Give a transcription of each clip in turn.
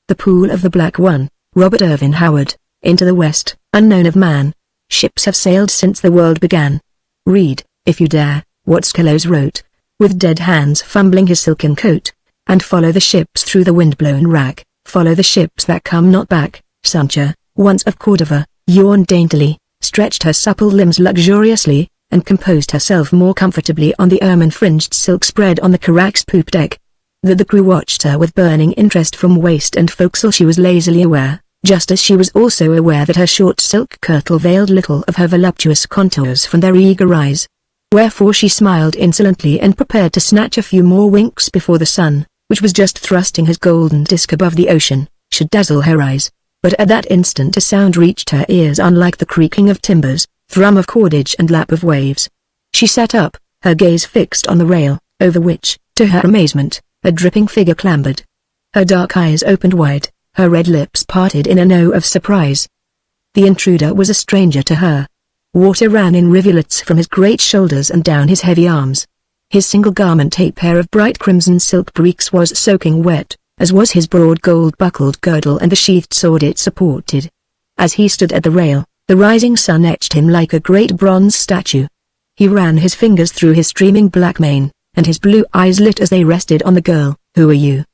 The Pool of the Black One, Robert Ervin Howard. Into the West, unknown of man. Ships have sailed since the world began. Read, if you dare, what Skelos wrote, with dead hands fumbling his silken coat. And follow the ships through the wind-blown rack, follow the ships that come not back. Sancha, once of Cordova, yawned daintily, stretched her supple limbs luxuriously, and composed herself more comfortably on the ermine-fringed silk spread on the Carrack's poop deck. That the crew watched her with burning interest from waist and forecastle she was lazily aware, just as she was also aware that her short silk kirtle veiled little of her voluptuous contours from their eager eyes. Wherefore she smiled insolently and prepared to snatch a few more winks before the sun, which was just thrusting his golden disk above the ocean, should dazzle her eyes. But at that instant a sound reached her ears unlike the creaking of timbers, thrum of cordage and lap of waves. She sat up, her gaze fixed on the rail, over which, to her amazement, a dripping figure clambered. Her dark eyes opened wide, her red lips parted in a no of surprise. The intruder was a stranger to her. Water ran in rivulets from his great shoulders and down his heavy arms. His single garment, a pair of bright crimson silk breeks, was soaking wet, as was his broad gold-buckled girdle and the sheathed sword it supported. As he stood at the rail, the rising sun etched him like a great bronze statue. He ran his fingers through his streaming black mane, and his blue eyes lit as they rested on the girl. "Who are you?"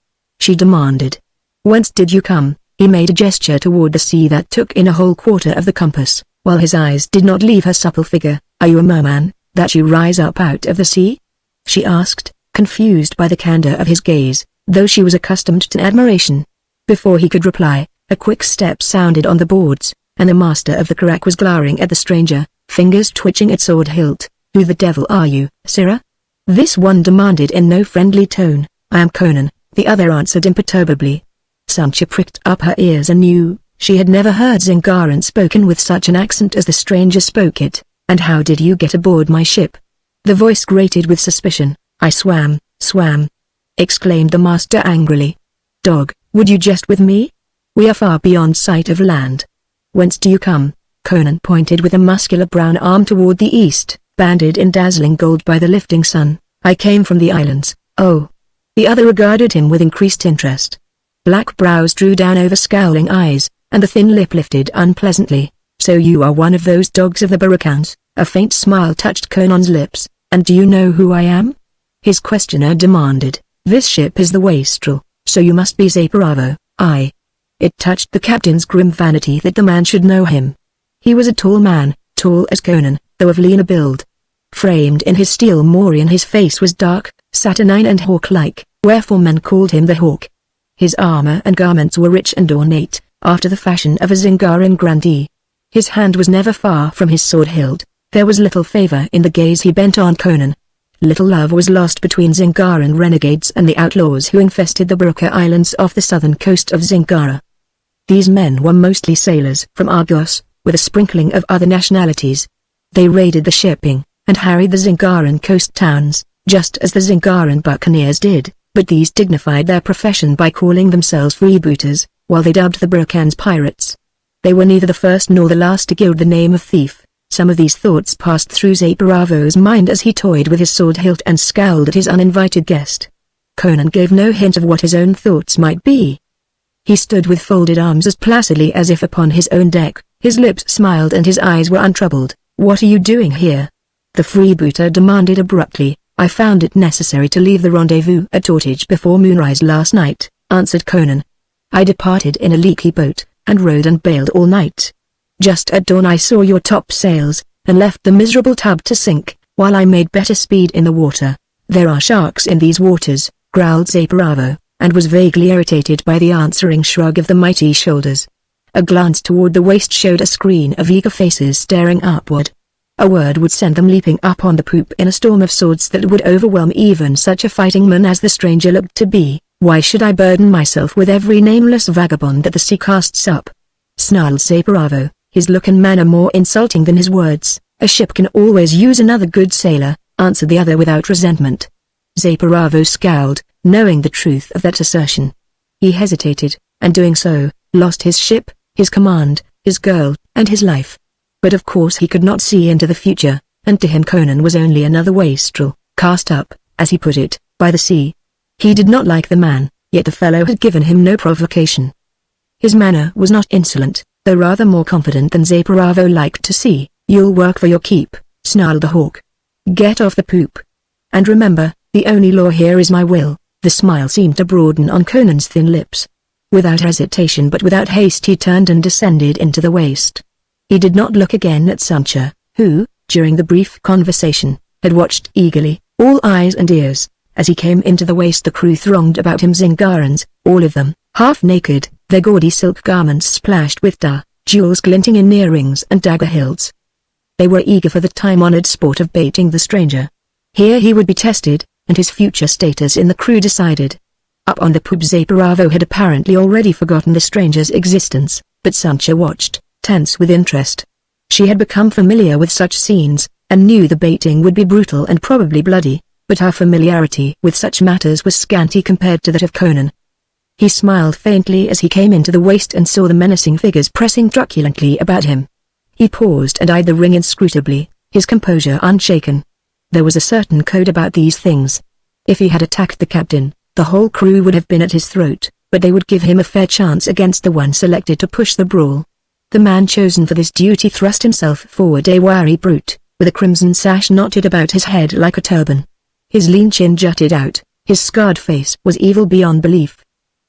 she demanded. "Whence did you come?" He made a gesture toward the sea that took in a whole quarter of the compass, while his eyes did not leave her supple figure. "Are you a merman, that you rise up out of the sea?" she asked, confused by the candor of his gaze, though she was accustomed to admiration. Before he could reply, a quick step sounded on the boards, and the master of the Carrack was glowering at the stranger, fingers twitching at sword hilt. "Who the devil are you, sirrah?" this one demanded in no friendly tone. "I am Conan," the other answered imperturbably. Sancha pricked up her ears anew. She had never heard Zingaran spoken with such an accent as the stranger spoke it. "And how did you get aboard my ship?" The voice grated with suspicion. "I swam," exclaimed the master angrily. "Dog, would you jest with me? We are far beyond sight of land." "Whence do you come?" Conan pointed with a muscular brown arm toward the east, banded in dazzling gold by the lifting sun. "I came from the islands." "Oh." The other regarded him with increased interest. Black brows drew down over scowling eyes, and the thin lip lifted unpleasantly. "So you are one of those dogs of the Barracans?" A faint smile touched Conan's lips. "And do you know who I am?" his questioner demanded. "This ship is the Wastrel, so you must be Zaporavo." "I." It touched the captain's grim vanity that the man should know him. He was a tall man, tall as Conan, though of leaner build. Framed in his steel morion, his face was dark, saturnine and hawk-like, wherefore men called him the Hawk. His armor and garments were rich and ornate, after the fashion of a Zingaran grandee. His hand was never far from his sword hilt. There was little favor in the gaze he bent on Conan. Little love was lost between Zingaran renegades and the outlaws who infested the Baraka Islands off the southern coast of Zingara. These men were mostly sailors from Argos, with a sprinkling of other nationalities. They raided the shipping, and harried the Zingaran coast towns, just as the Zingaran buccaneers did, but these dignified their profession by calling themselves freebooters, while they dubbed the Baracans pirates. They were neither the first nor the last to gild the name of thief. Some of these thoughts passed through Zaporavo's mind as he toyed with his sword hilt and scowled at his uninvited guest. Conan gave no hint of what his own thoughts might be. He stood with folded arms as placidly as if upon his own deck, his lips smiled and his eyes were untroubled. "What are you doing here?" the freebooter demanded abruptly. "I found it necessary to leave the rendezvous at Tortage before moonrise last night," answered Conan. "I departed in a leaky boat, and rowed and bailed all night. Just at dawn I saw your topsails, and left the miserable tub to sink, while I made better speed in the water." "There are sharks in these waters," growled Zaporavo, and was vaguely irritated by the answering shrug of the mighty shoulders. A glance toward the waist showed a screen of eager faces staring upward. A word would send them leaping up on the poop in a storm of swords that would overwhelm even such a fighting man as the stranger looked to be. "Why should I burden myself with every nameless vagabond that the sea casts up?" snarled Zaporavo, his look and manner more insulting than his words. "A ship can always use another good sailor," answered the other without resentment. Zaporavo scowled, knowing the truth of that assertion. He hesitated, and doing so, lost his ship, his command, his girl, and his life. But of course he could not see into the future, and to him Conan was only another wastrel, cast up, as he put it, by the sea. He did not like the man, yet the fellow had given him no provocation. His manner was not insolent, though rather more confident than Zaporavo liked to see. "You'll work for your keep," snarled the hawk. "Get off the poop. And remember, the only law here is my will." The smile seemed to broaden on Conan's thin lips. Without hesitation but without haste he turned and descended into the waist. He did not look again at Sancha, who, during the brief conversation, had watched eagerly, all eyes and ears. As he came into the waist the crew thronged about him, Zingarans, all of them, half-naked, their gaudy silk garments splashed with jewels glinting in earrings and dagger hilts. They were eager for the time-honored sport of baiting the stranger. Here he would be tested, and his future status in the crew decided. Up on the poop Zaporavo had apparently already forgotten the stranger's existence, but Sancha watched, tense with interest. She had become familiar with such scenes, and knew the baiting would be brutal and probably bloody, but her familiarity with such matters was scanty compared to that of Conan. He smiled faintly as he came into the waist and saw the menacing figures pressing truculently about him. He paused and eyed the ring inscrutably, his composure unshaken. There was a certain code about these things. If he had attacked the captain, the whole crew would have been at his throat, but they would give him a fair chance against the one selected to push the brawl. The man chosen for this duty thrust himself forward, a wiry brute, with a crimson sash knotted about his head like a turban. His lean chin jutted out, his scarred face was evil beyond belief.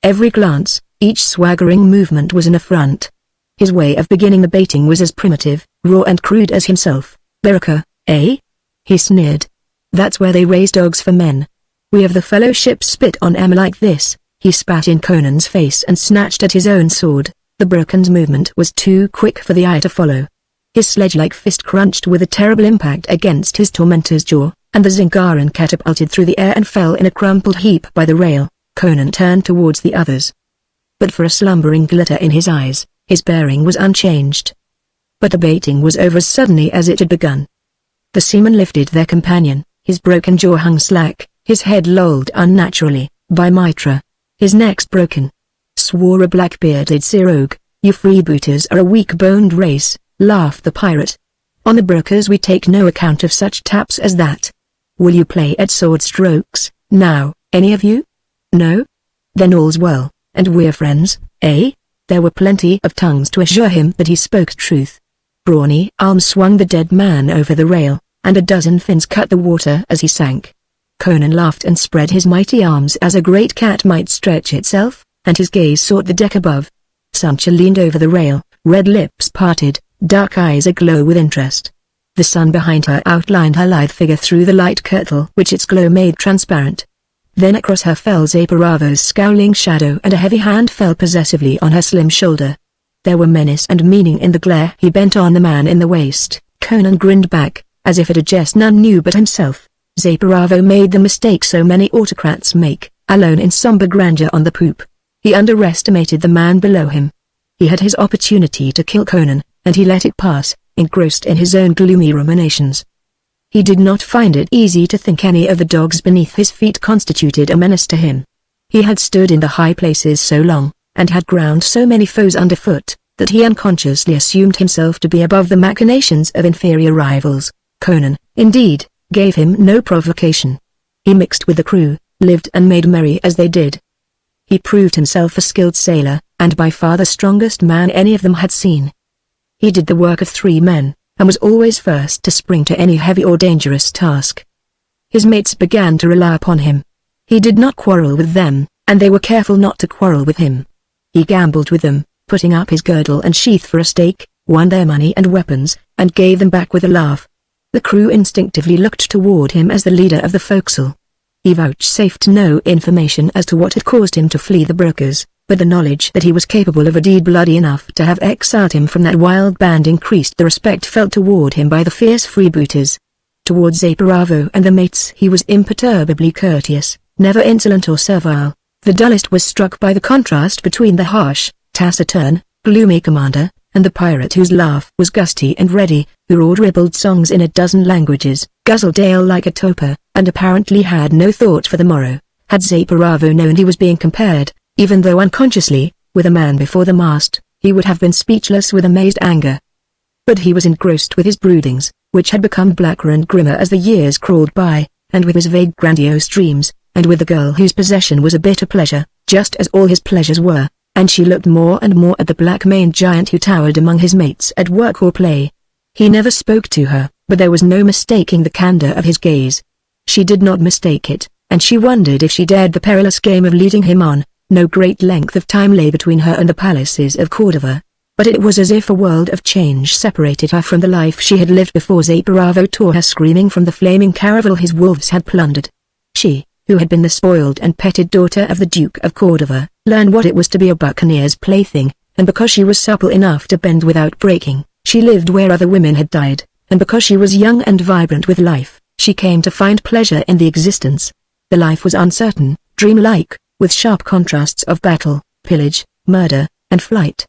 Every glance, each swaggering movement was an affront. His way of beginning the baiting was as primitive, raw and crude as himself. "Baraka, eh?" he sneered. "That's where they raise dogs for men. We of the fellowship spit on em like this." He spat in Conan's face and snatched at his own sword. The Burkan's movement was too quick for the eye to follow. His sledge-like fist crunched with a terrible impact against his tormentor's jaw, and the Zingaran catapulted through the air and fell in a crumpled heap by the rail. Conan turned towards the others. But for a slumbering glitter in his eyes, his bearing was unchanged. But the baiting was over as suddenly as it had begun. The seaman lifted their companion, his broken jaw hung slack, his head lolled unnaturally. "By Mitra, his neck's broken," swore a black-bearded Sirogue. "You freebooters are a weak-boned race," laughed the pirate. "On the brokers we take no account of such taps as that. Will you play at sword strokes, now, any of you? No? Then all's well, and we're friends, eh?" There were plenty of tongues to assure him that he spoke truth. Brawny arms swung the dead man over the rail, and a dozen fins cut the water as he sank. Conan laughed and spread his mighty arms as a great cat might stretch itself, and his gaze sought the deck above. Sancha leaned over the rail, red lips parted, dark eyes aglow with interest. The sun behind her outlined her lithe figure through the light kirtle which its glow made transparent. Then across her fell Zaporavo's scowling shadow and a heavy hand fell possessively on her slim shoulder. There were menace and meaning in the glare he bent on the man in the waist. Conan grinned back, as if at a jest none knew but himself. Zaporavo made the mistake so many autocrats make, alone in somber grandeur on the poop. He underestimated the man below him. He had his opportunity to kill Conan, and he let it pass, engrossed in his own gloomy ruminations. He did not find it easy to think any of the dogs beneath his feet constituted a menace to him. He had stood in the high places so long, and had ground so many foes underfoot, that he unconsciously assumed himself to be above the machinations of inferior rivals. Conan, indeed, gave him no provocation. He mixed with the crew, lived and made merry as they did. He proved himself a skilled sailor, and by far the strongest man any of them had seen. He did the work of 3 men, and was always first to spring to any heavy or dangerous task. His mates began to rely upon him. He did not quarrel with them, and they were careful not to quarrel with him. He gambled with them, putting up his girdle and sheath for a stake, won their money and weapons, and gave them back with a laugh. The crew instinctively looked toward him as the leader of the forecastle. He vouchsafed no information as to what had caused him to flee the brokers, but the knowledge that he was capable of a deed bloody enough to have exiled him from that wild band increased the respect felt toward him by the fierce freebooters. Towards Zaporavo and the mates he was imperturbably courteous, never insolent or servile. The dullest was struck by the contrast between the harsh, taciturn, gloomy commander, and the pirate whose laugh was gusty and ready, who roared ribald songs in a dozen languages, guzzled ale like a toper, and apparently had no thought for the morrow. Had Zaporavo known he was being compared, even though unconsciously, with a man before the mast, he would have been speechless with amazed anger. But he was engrossed with his broodings, which had become blacker and grimmer as the years crawled by, and with his vague grandiose dreams, and with the girl whose possession was a bitter pleasure, just as all his pleasures were. and she looked more and more at the black-maned giant who towered among his mates at work or play. He never spoke to her, but there was no mistaking the candor of his gaze. She did not mistake it, and she wondered if she dared the perilous game of leading him on. No great length of time lay between her and the palaces of Cordova, but it was as if a world of change separated her from the life she had lived before Zaporavo tore her screaming from the flaming caravel his wolves had plundered. She, who had been the spoiled and petted daughter of the Duke of Cordova, learned what it was to be a buccaneer's plaything, and because she was supple enough to bend without breaking, she lived where other women had died, and because she was young and vibrant with life, she came to find pleasure in the existence. The life was uncertain, dreamlike, with sharp contrasts of battle, pillage, murder, and flight.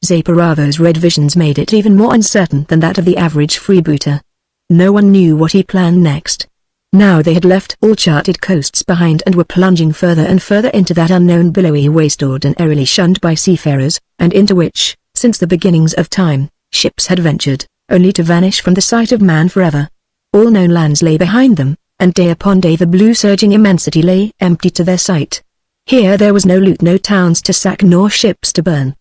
Zaporavo's red visions made it even more uncertain than that of the average freebooter. No one knew what he planned next. Now they had left all charted coasts behind and were plunging further and further into that unknown billowy waste ordinarily shunned by seafarers, and into which, since the beginnings of time, ships had ventured, only to vanish from the sight of man forever. All known lands lay behind them, and day upon day the blue surging immensity lay empty to their sight. Here there was no loot, no towns to sack, nor ships to burn.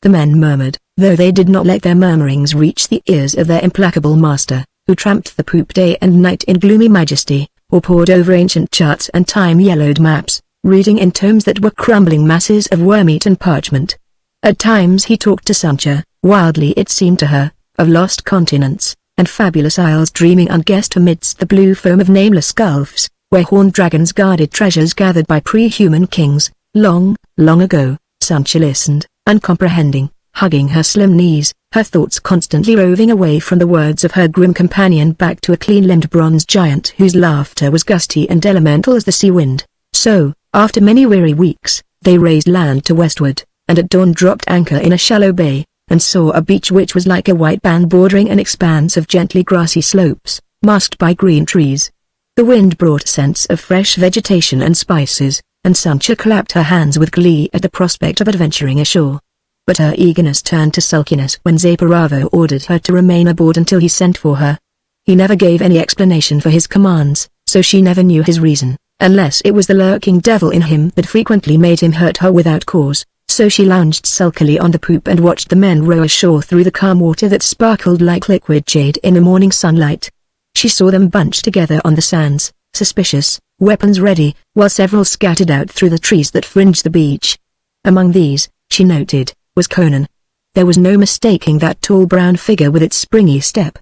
The men murmured, though they did not let their murmurings reach the ears of their implacable master, who tramped the poop day and night in gloomy majesty, or pored over ancient charts and time-yellowed maps, reading in tomes that were crumbling masses of wormeat and parchment. At times he talked to Sancha, wildly it seemed to her, of lost continents, and fabulous isles dreaming unguessed amidst the blue foam of nameless gulfs, where horned dragons guarded treasures gathered by pre-human kings. Long, long ago, Sancha listened, uncomprehending, hugging her slim knees, her thoughts constantly roving away from the words of her grim companion back to a clean-limbed bronze giant whose laughter was gusty and elemental as the sea wind. So, after many weary weeks, they raised land to westward, and at dawn dropped anchor in a shallow bay, and saw a beach which was like a white band bordering an expanse of gently grassy slopes, masked by green trees. The wind brought scents of fresh vegetation and spices, and Sancha clapped her hands with glee at the prospect of adventuring ashore. But her eagerness turned to sulkiness when Zaporavo ordered her to remain aboard until he sent for her. He never gave any explanation for his commands, so she never knew his reason, unless it was the lurking devil in him that frequently made him hurt her without cause. So she lounged sulkily on the poop and watched the men row ashore through the calm water that sparkled like liquid jade in the morning sunlight. She saw them bunched together on the sands, suspicious, weapons ready, while several scattered out through the trees that fringed the beach. Among these, she noted, was Conan. There was no mistaking that tall brown figure with its springy step.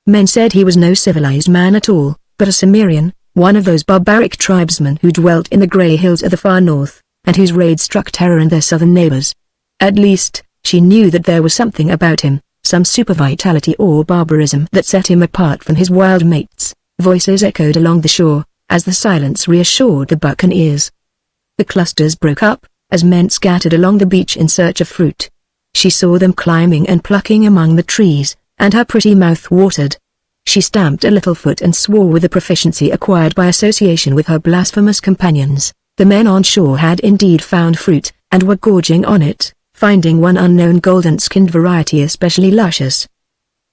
Men said he was no civilized man at all, but a Cimmerian, one of those barbaric tribesmen who dwelt in the grey hills of the far north, and whose raids struck terror in their southern neighbors. At least, she knew that there was something about him, some supervitality or barbarism that set him apart from his wild mates. Voices echoed along the shore, as the silence reassured the buccaneers. The clusters broke up, as men scattered along the beach in search of fruit. She saw them climbing and plucking among the trees, and her pretty mouth watered. She stamped a little foot and swore with the proficiency acquired by association with her blasphemous companions. The men on shore had indeed found fruit, and were gorging on it, finding one unknown golden-skinned variety especially luscious.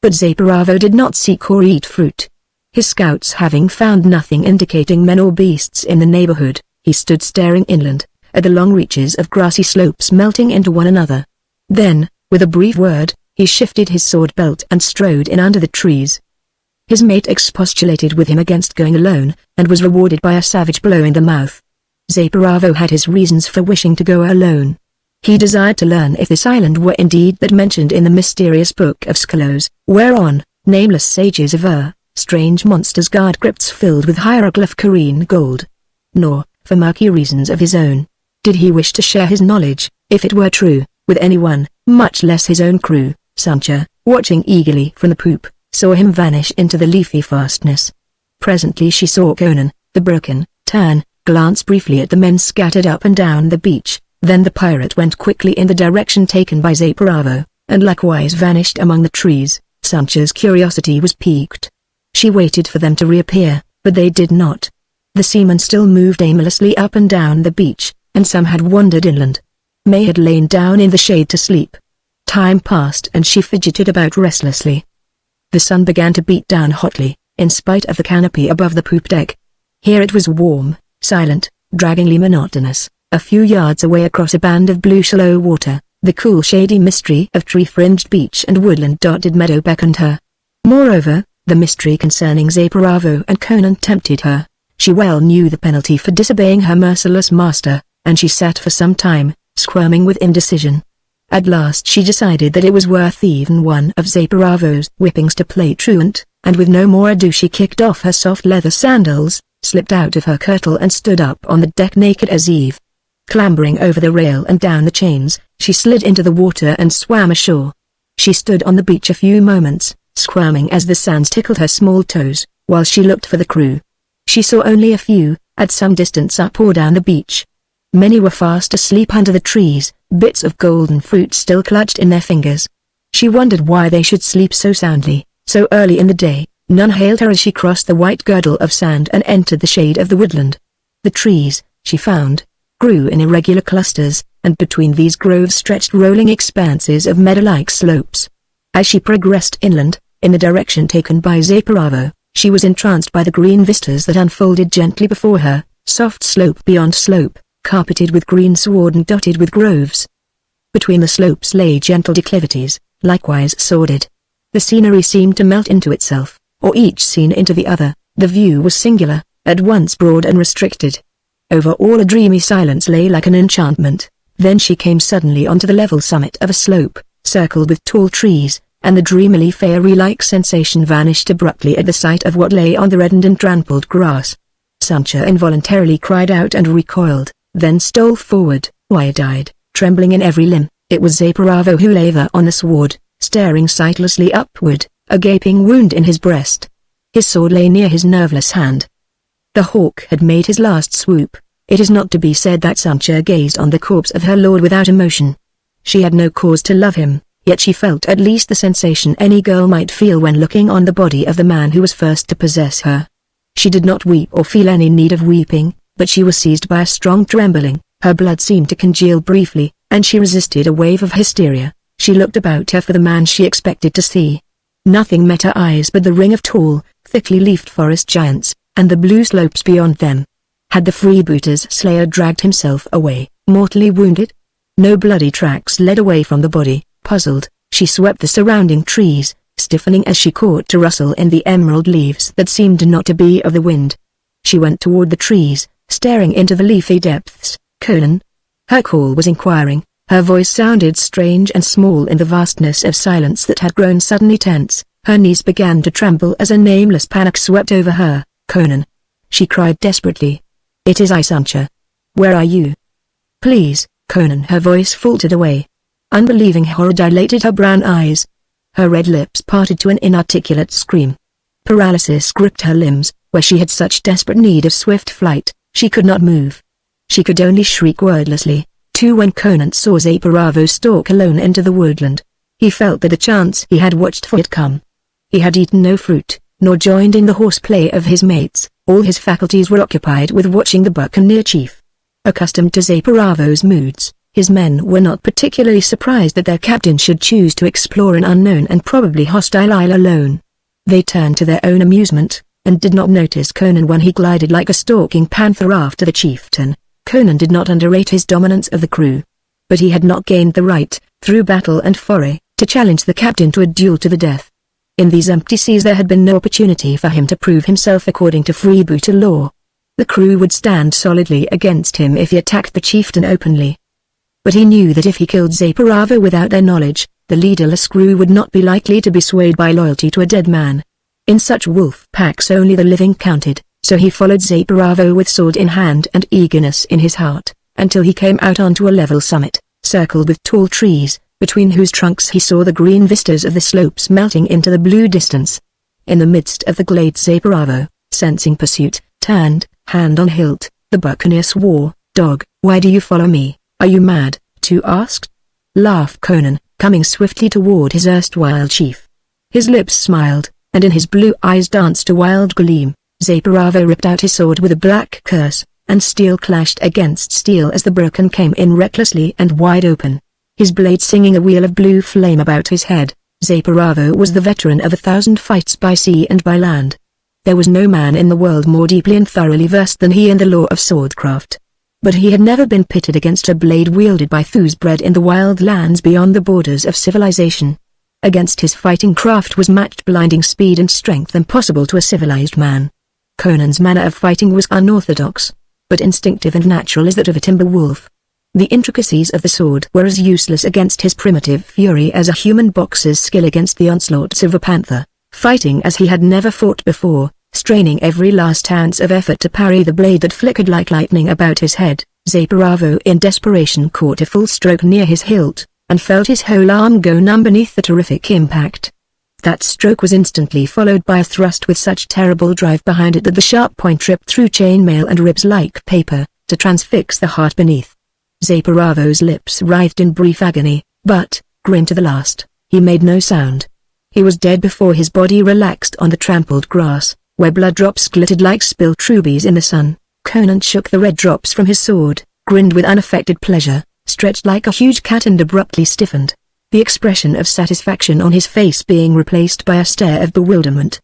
But Zaporavo did not seek or eat fruit. His scouts having found nothing indicating men or beasts in the neighborhood, he stood staring inland, at the long reaches of grassy slopes melting into one another. Then, with a brief word, he shifted his sword belt and strode in under the trees. His mate expostulated with him against going alone, and was rewarded by a savage blow in the mouth. Zaporavo had his reasons for wishing to go alone. He desired to learn if this island were indeed that mentioned in the mysterious book of Skelos, whereon, nameless sages aver, strange monsters guard crypts filled with hieroglyph careen gold. Nor, for murky reasons of his own, did he wish to share his knowledge, if it were true, with anyone, much less his own crew. Sancha, watching eagerly from the poop, saw him vanish into the leafy fastness. Presently she saw Conan, the broken, turn, glance briefly at the men scattered up and down the beach, then the pirate went quickly in the direction taken by Zaporavo, and likewise vanished among the trees. Sancha's curiosity was piqued. She waited for them to reappear, but they did not. The seamen still moved aimlessly up and down the beach, and some had wandered inland. May had lain down in the shade to sleep. Time passed and she fidgeted about restlessly. The sun began to beat down hotly, in spite of the canopy above the poop deck. Here it was warm, silent, draggingly monotonous, A few yards away across a band of blue shallow water, the cool shady mystery of tree-fringed beach and woodland-dotted meadow beckoned her. Moreover, the mystery concerning Zaporavo and Conan tempted her. She well knew the penalty for disobeying her merciless master, and she sat for some time, squirming with indecision. At last she decided that it was worth even one of Zaporavo's whippings to play truant, and with no more ado she kicked off her soft leather sandals, slipped out of her kirtle and stood up on the deck naked as Eve. Clambering over the rail and down the chains, she slid into the water and swam ashore. She stood on the beach a few moments, squirming as the sands tickled her small toes, while she looked for the crew. She saw only a few, at some distance up or down the beach. Many were fast asleep under the trees, bits of golden fruit still clutched in their fingers. She wondered why they should sleep so soundly, so early in the day. None hailed her as she crossed the white girdle of sand and entered the shade of the woodland. The trees, she found, grew in irregular clusters, and between these groves stretched rolling expanses of meadow-like slopes. As she progressed inland, in the direction taken by Zaporavo, she was entranced by the green vistas that unfolded gently before her, soft slope beyond slope, carpeted with green sward and dotted with groves. Between the slopes lay gentle declivities, likewise sordid. The scenery seemed to melt into itself, or each scene into the other. The view was singular, at once broad and restricted. Over all a dreamy silence lay like an enchantment. Then she came suddenly onto the level summit of a slope, circled with tall trees, and the dreamily fairy-like sensation vanished abruptly at the sight of what lay on the reddened and trampled grass. Sancha involuntarily cried out and recoiled, then stole forward, wide-eyed, trembling in every limb. It was Zaporavo who lay there on the sward, staring sightlessly upward, a gaping wound in his breast. His sword lay near his nerveless hand. The hawk had made his last swoop. It is not to be said that Sancha gazed on the corpse of her lord without emotion. She had no cause to love him, yet she felt at least the sensation any girl might feel when looking on the body of the man who was first to possess her. She did not weep or feel any need of weeping, but she was seized by a strong trembling. Her blood seemed to congeal briefly, and she resisted a wave of hysteria. She looked about her for the man she expected to see. Nothing met her eyes but the ring of tall, thickly leafed forest giants, and the blue slopes beyond them. Had the freebooter's slayer dragged himself away, mortally wounded? No bloody tracks led away from the body. Puzzled, she swept the surrounding trees, stiffening as she caught to rustle in the emerald leaves that seemed not to be of the wind. She went toward the trees, staring into the leafy depths. Conan? Her call was inquiring. Her voice sounded strange and small in the vastness of silence that had grown suddenly tense. Her knees began to tremble as a nameless panic swept over her. Conan! She cried desperately. It is I, Sancha. Where are you? Please, Conan. Her voice faltered away. Unbelieving horror dilated her brown eyes. Her red lips parted to an inarticulate scream. Paralysis gripped her limbs. Where she had such desperate need of swift flight, she could not move. She could only shriek wordlessly. Too, when Conan saw Zaporavo stalk alone into the woodland, he felt that the chance he had watched for had come. He had eaten no fruit, nor joined in the horseplay of his mates. All his faculties were occupied with watching the buccaneer chief. Accustomed to Zaporavo's moods, his men were not particularly surprised that their captain should choose to explore an unknown and probably hostile isle alone. They turned to their own amusement, and did not notice Conan when he glided like a stalking panther after the chieftain. Conan did not underrate his dominance of the crew. But he had not gained the right, through battle and foray, to challenge the captain to a duel to the death. In these empty seas there had been no opportunity for him to prove himself according to freebooter law. The crew would stand solidly against him if he attacked the chieftain openly. But he knew that if he killed Zaporavo without their knowledge, the leaderless crew would not be likely to be swayed by loyalty to a dead man. In such wolf packs only the living counted, so he followed Zaporavo with sword in hand and eagerness in his heart, until he came out onto a level summit, circled with tall trees, between whose trunks he saw the green vistas of the slopes melting into the blue distance. In the midst of the glade Zaporavo, sensing pursuit, turned, hand on hilt. The buccaneer swore, "Dog, why do you follow me? Are you mad?" "To ask?" laughed Conan, coming swiftly toward his erstwhile chief. His lips smiled, and in his blue eyes danced a wild gleam. Zaporavo ripped out his sword with a black curse, and steel clashed against steel as the broken came in recklessly and wide open, his blade singing a wheel of blue flame about his head. Zaporavo was the veteran of 1,000 fights by sea and by land. There was no man in the world more deeply and thoroughly versed than he in the law of swordcraft. but he had never been pitted against a blade wielded by those bred in the wild lands beyond the borders of civilization. Against his fighting craft was matched blinding speed and strength impossible to a civilized man. Conan's manner of fighting was unorthodox, but instinctive and natural as that of a timber wolf. The intricacies of the sword were as useless against his primitive fury as a human boxer's skill against the onslaughts of a panther. Fighting as he had never fought before, straining every last ounce of effort to parry the blade that flickered like lightning about his head, Zaporavo in desperation caught a full stroke near his hilt, and felt his whole arm go numb beneath the terrific impact. That stroke was instantly followed by a thrust with such terrible drive behind it that the sharp point ripped through chainmail and ribs like paper, to transfix the heart beneath. Zaporavo's lips writhed in brief agony, but, grim to the last, he made no sound. He was dead before his body relaxed on the trampled grass, where blood drops glittered like spilt rubies in the sun. Conan shook the red drops from his sword, grinned with unaffected pleasure, stretched like a huge cat and abruptly stiffened, the expression of satisfaction on his face being replaced by a stare of bewilderment.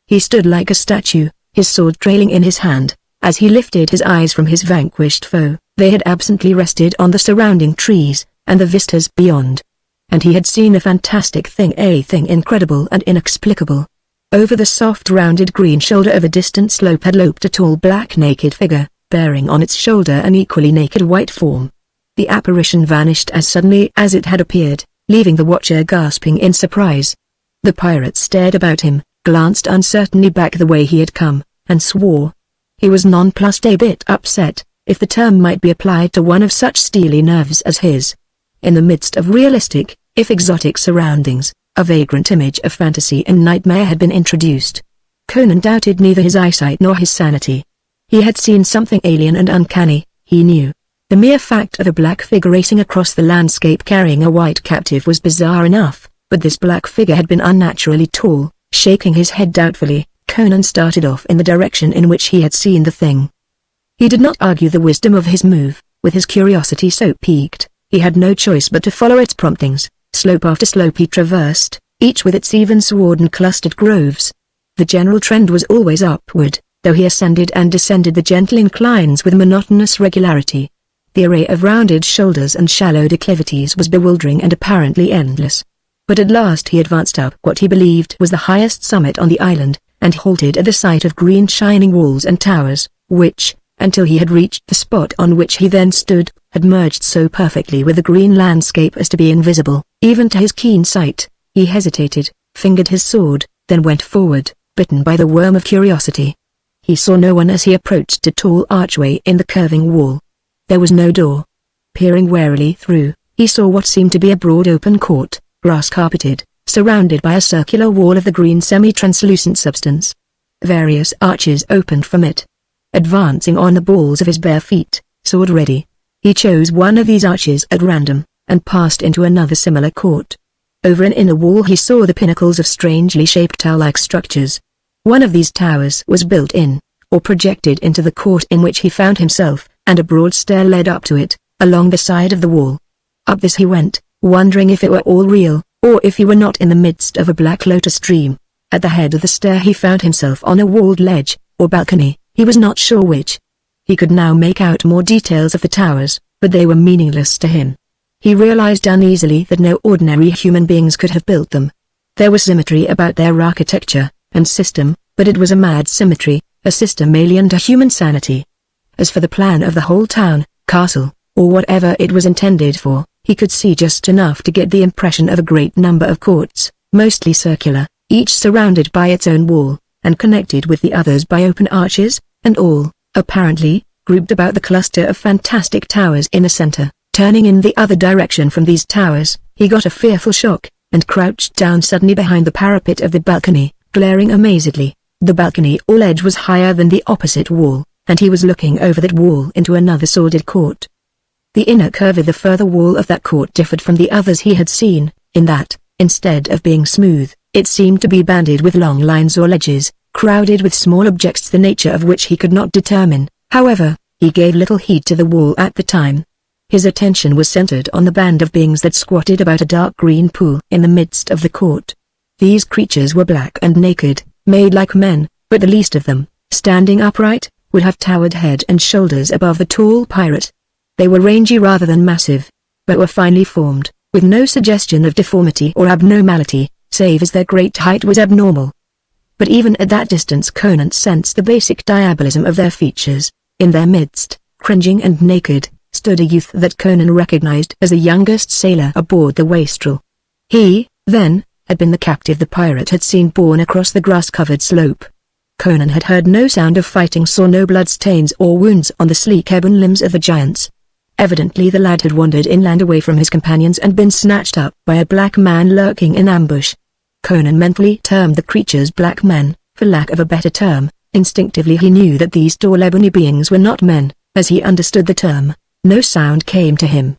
He stood like a statue, his sword trailing in his hand. As he lifted his eyes from his vanquished foe, they had absently rested on the surrounding trees, and the vistas beyond. And he had seen a fantastic thing, a thing incredible and inexplicable. Over the soft rounded green shoulder of a distant slope had loped a tall black naked figure, bearing on its shoulder an equally naked white form. The apparition vanished as suddenly as it had appeared, leaving the watcher gasping in surprise. The pirate stared about him, glanced uncertainly back the way he had come, and swore. He was nonplussed, a bit upset, if the term might be applied to one of such steely nerves as his. In the midst of realistic, if exotic surroundings, a vagrant image of fantasy and nightmare had been introduced. Conan doubted neither his eyesight nor his sanity. He had seen something alien and uncanny, he knew. The mere fact of a black figure racing across the landscape carrying a white captive was bizarre enough, but this black figure had been unnaturally tall. Shaking his head doubtfully, Conan started off in the direction in which he had seen the thing. He did not argue the wisdom of his move, with his curiosity so piqued, he had no choice but to follow its promptings. Slope after slope he traversed, each with its even sward and clustered groves. The general trend was always upward, though he ascended and descended the gentle inclines with monotonous regularity. The array of rounded shoulders and shallow declivities was bewildering and apparently endless. But at last he advanced up what he believed was the highest summit on the island, and halted at the sight of green shining walls and towers, which, until he had reached the spot on which he then stood, had merged so perfectly with the green landscape as to be invisible, even to his keen sight. He hesitated, fingered his sword, then went forward, bitten by the worm of curiosity. He saw no one as he approached a tall archway in the curving wall. There was no door. Peering warily through, he saw what seemed to be a broad open court, grass-carpeted, surrounded by a circular wall of the green semi-translucent substance. Various arches opened from it. Advancing on the balls of his bare feet, sword ready, he chose one of these arches at random, and passed into another similar court. Over an inner wall he saw the pinnacles of strangely shaped tower-like structures. One of these towers was built in, or projected into the court in which he found himself, and a broad stair led up to it, along the side of the wall. Up this he went, wondering if it were all real, or if he were not in the midst of a black lotus dream. At the head of the stair he found himself on a walled ledge, or balcony, he was not sure which. He could now make out more details of the towers, but they were meaningless to him. He realized uneasily that no ordinary human beings could have built them. There was symmetry about their architecture and system, but it was a mad symmetry, a system alien to human sanity. As for the plan of the whole town, castle, or whatever it was intended for, he could see just enough to get the impression of a great number of courts, mostly circular, each surrounded by its own wall, and connected with the others by open arches, and all, apparently, grouped about the cluster of fantastic towers in the center. Turning in the other direction from these towers, he got a fearful shock, and crouched down suddenly behind the parapet of the balcony, glaring amazedly. The balcony or ledge was higher than the opposite wall, and he was looking over that wall into another sordid court. The inner curve of the further wall of that court differed from the others he had seen, in that, instead of being smooth, it seemed to be banded with long lines or ledges, crowded with small objects the nature of which he could not determine. However, he gave little heed to the wall at the time. His attention was centered on the band of beings that squatted about a dark green pool in the midst of the court. These creatures were black and naked, made like men, but the least of them, standing upright, would have towered head and shoulders above the tall pirate. They were rangy rather than massive, but were finely formed, with no suggestion of deformity or abnormality, save as their great height was abnormal. But even at that distance Conan sensed the basic diabolism of their features. In their midst, cringing and naked, stood a youth that Conan recognized as the youngest sailor aboard the wastrel. He, then, had been the captive the pirate had seen borne across the grass-covered slope. Conan had heard no sound of fighting, saw no bloodstains or wounds on the sleek ebon limbs of the giants. Evidently the lad had wandered inland away from his companions and been snatched up by a black man lurking in ambush. Conan mentally termed the creatures black men, for lack of a better term. Instinctively he knew that these tall ebony beings were not men. As he understood the term, no sound came to him.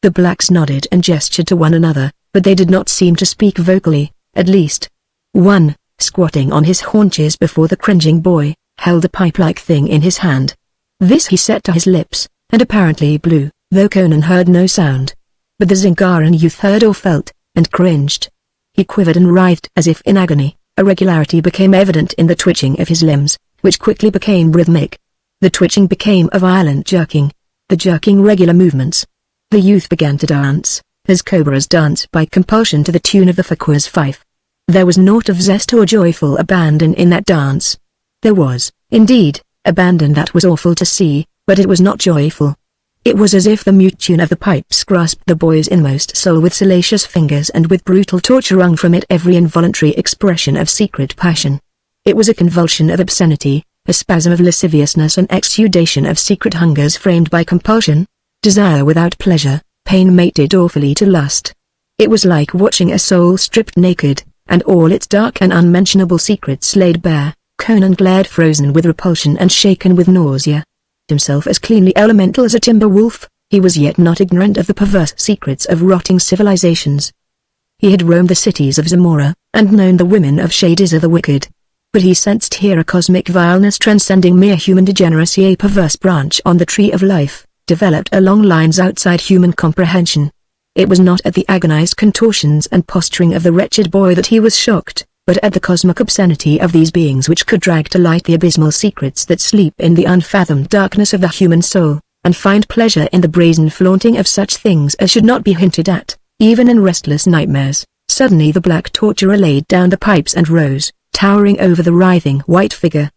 The blacks nodded and gestured to one another, but they did not seem to speak vocally, at least. One, squatting on his haunches before the cringing boy, held a pipe-like thing in his hand. This he set to his lips, and apparently blew, though Conan heard no sound. But the Zingaran youth heard or felt, and cringed. He quivered and writhed as if in agony. Irregularity became evident in the twitching of his limbs, which quickly became rhythmic. The twitching became a violent jerking, the jerking regular movements. The youth began to dance, as cobras dance by compulsion to the tune of the faquir's fife. There was naught of zest or joyful abandon in that dance. There was, indeed, abandon that was awful to see, but it was not joyful. It was as if the mute tune of the pipes grasped the boy's inmost soul with salacious fingers and with brutal torture wrung from it every involuntary expression of secret passion. It was a convulsion of obscenity, a spasm of lasciviousness, an exudation of secret hungers framed by compulsion, desire without pleasure, pain mated awfully to lust. It was like watching a soul stripped naked, and all its dark and unmentionable secrets laid bare. Conan glared, frozen with repulsion and shaken with nausea. Himself as cleanly elemental as a timber wolf, he was yet not ignorant of the perverse secrets of rotting civilizations. He had roamed the cities of Zamora, and known the women of Shadis of the wicked. But he sensed here a cosmic vileness transcending mere human degeneracy, a perverse branch on the tree of life, developed along lines outside human comprehension. It was not at the agonized contortions and posturing of the wretched boy that he was shocked, but at the cosmic obscenity of these beings which could drag to light the abysmal secrets that sleep in the unfathomed darkness of the human soul, and find pleasure in the brazen flaunting of such things as should not be hinted at, even in restless nightmares. Suddenly the black torturer laid down the pipes and rose, towering over the writhing white figure.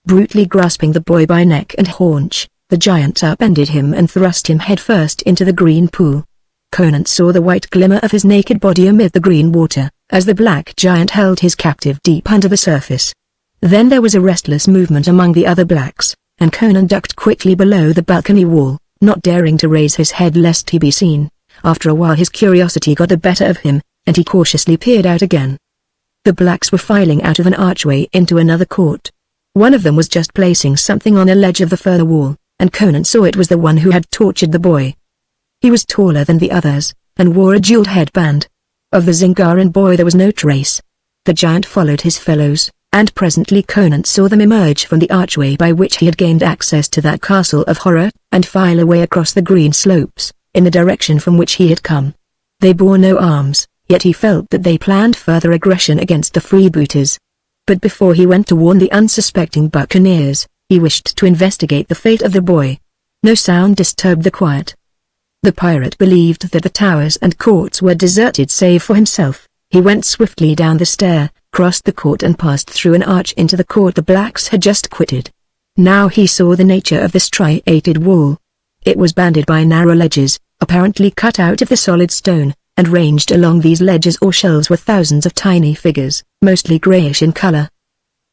Brutally grasping the boy by neck and haunch, the giant upended him and thrust him headfirst into the green pool. Conan saw the white glimmer of his naked body amid the green water, as the black giant held his captive deep under the surface. Then there was a restless movement among the other blacks, and Conan ducked quickly below the balcony wall, not daring to raise his head lest he be seen. After a while his curiosity got the better of him, and he cautiously peered out again. The blacks were filing out of an archway into another court. One of them was just placing something on a ledge of the further wall, and Conan saw it was the one who had tortured the boy. He was taller than the others, and wore a jeweled headband. Of the Zingaran boy there was no trace. The giant followed his fellows, and presently Conan saw them emerge from the archway by which he had gained access to that castle of horror, and file away across the green slopes, in the direction from which he had come. They bore no arms, yet he felt that they planned further aggression against the freebooters. But before he went to warn the unsuspecting buccaneers, he wished to investigate the fate of the boy. No sound disturbed the quiet. The pirate believed that the towers and courts were deserted save for himself. He went swiftly down the stair, crossed the court and passed through an arch into the court the blacks had just quitted. Now he saw the nature of the striated wall. It was banded by narrow ledges, apparently cut out of the solid stone, and ranged along these ledges or shelves were thousands of tiny figures, mostly grayish in color.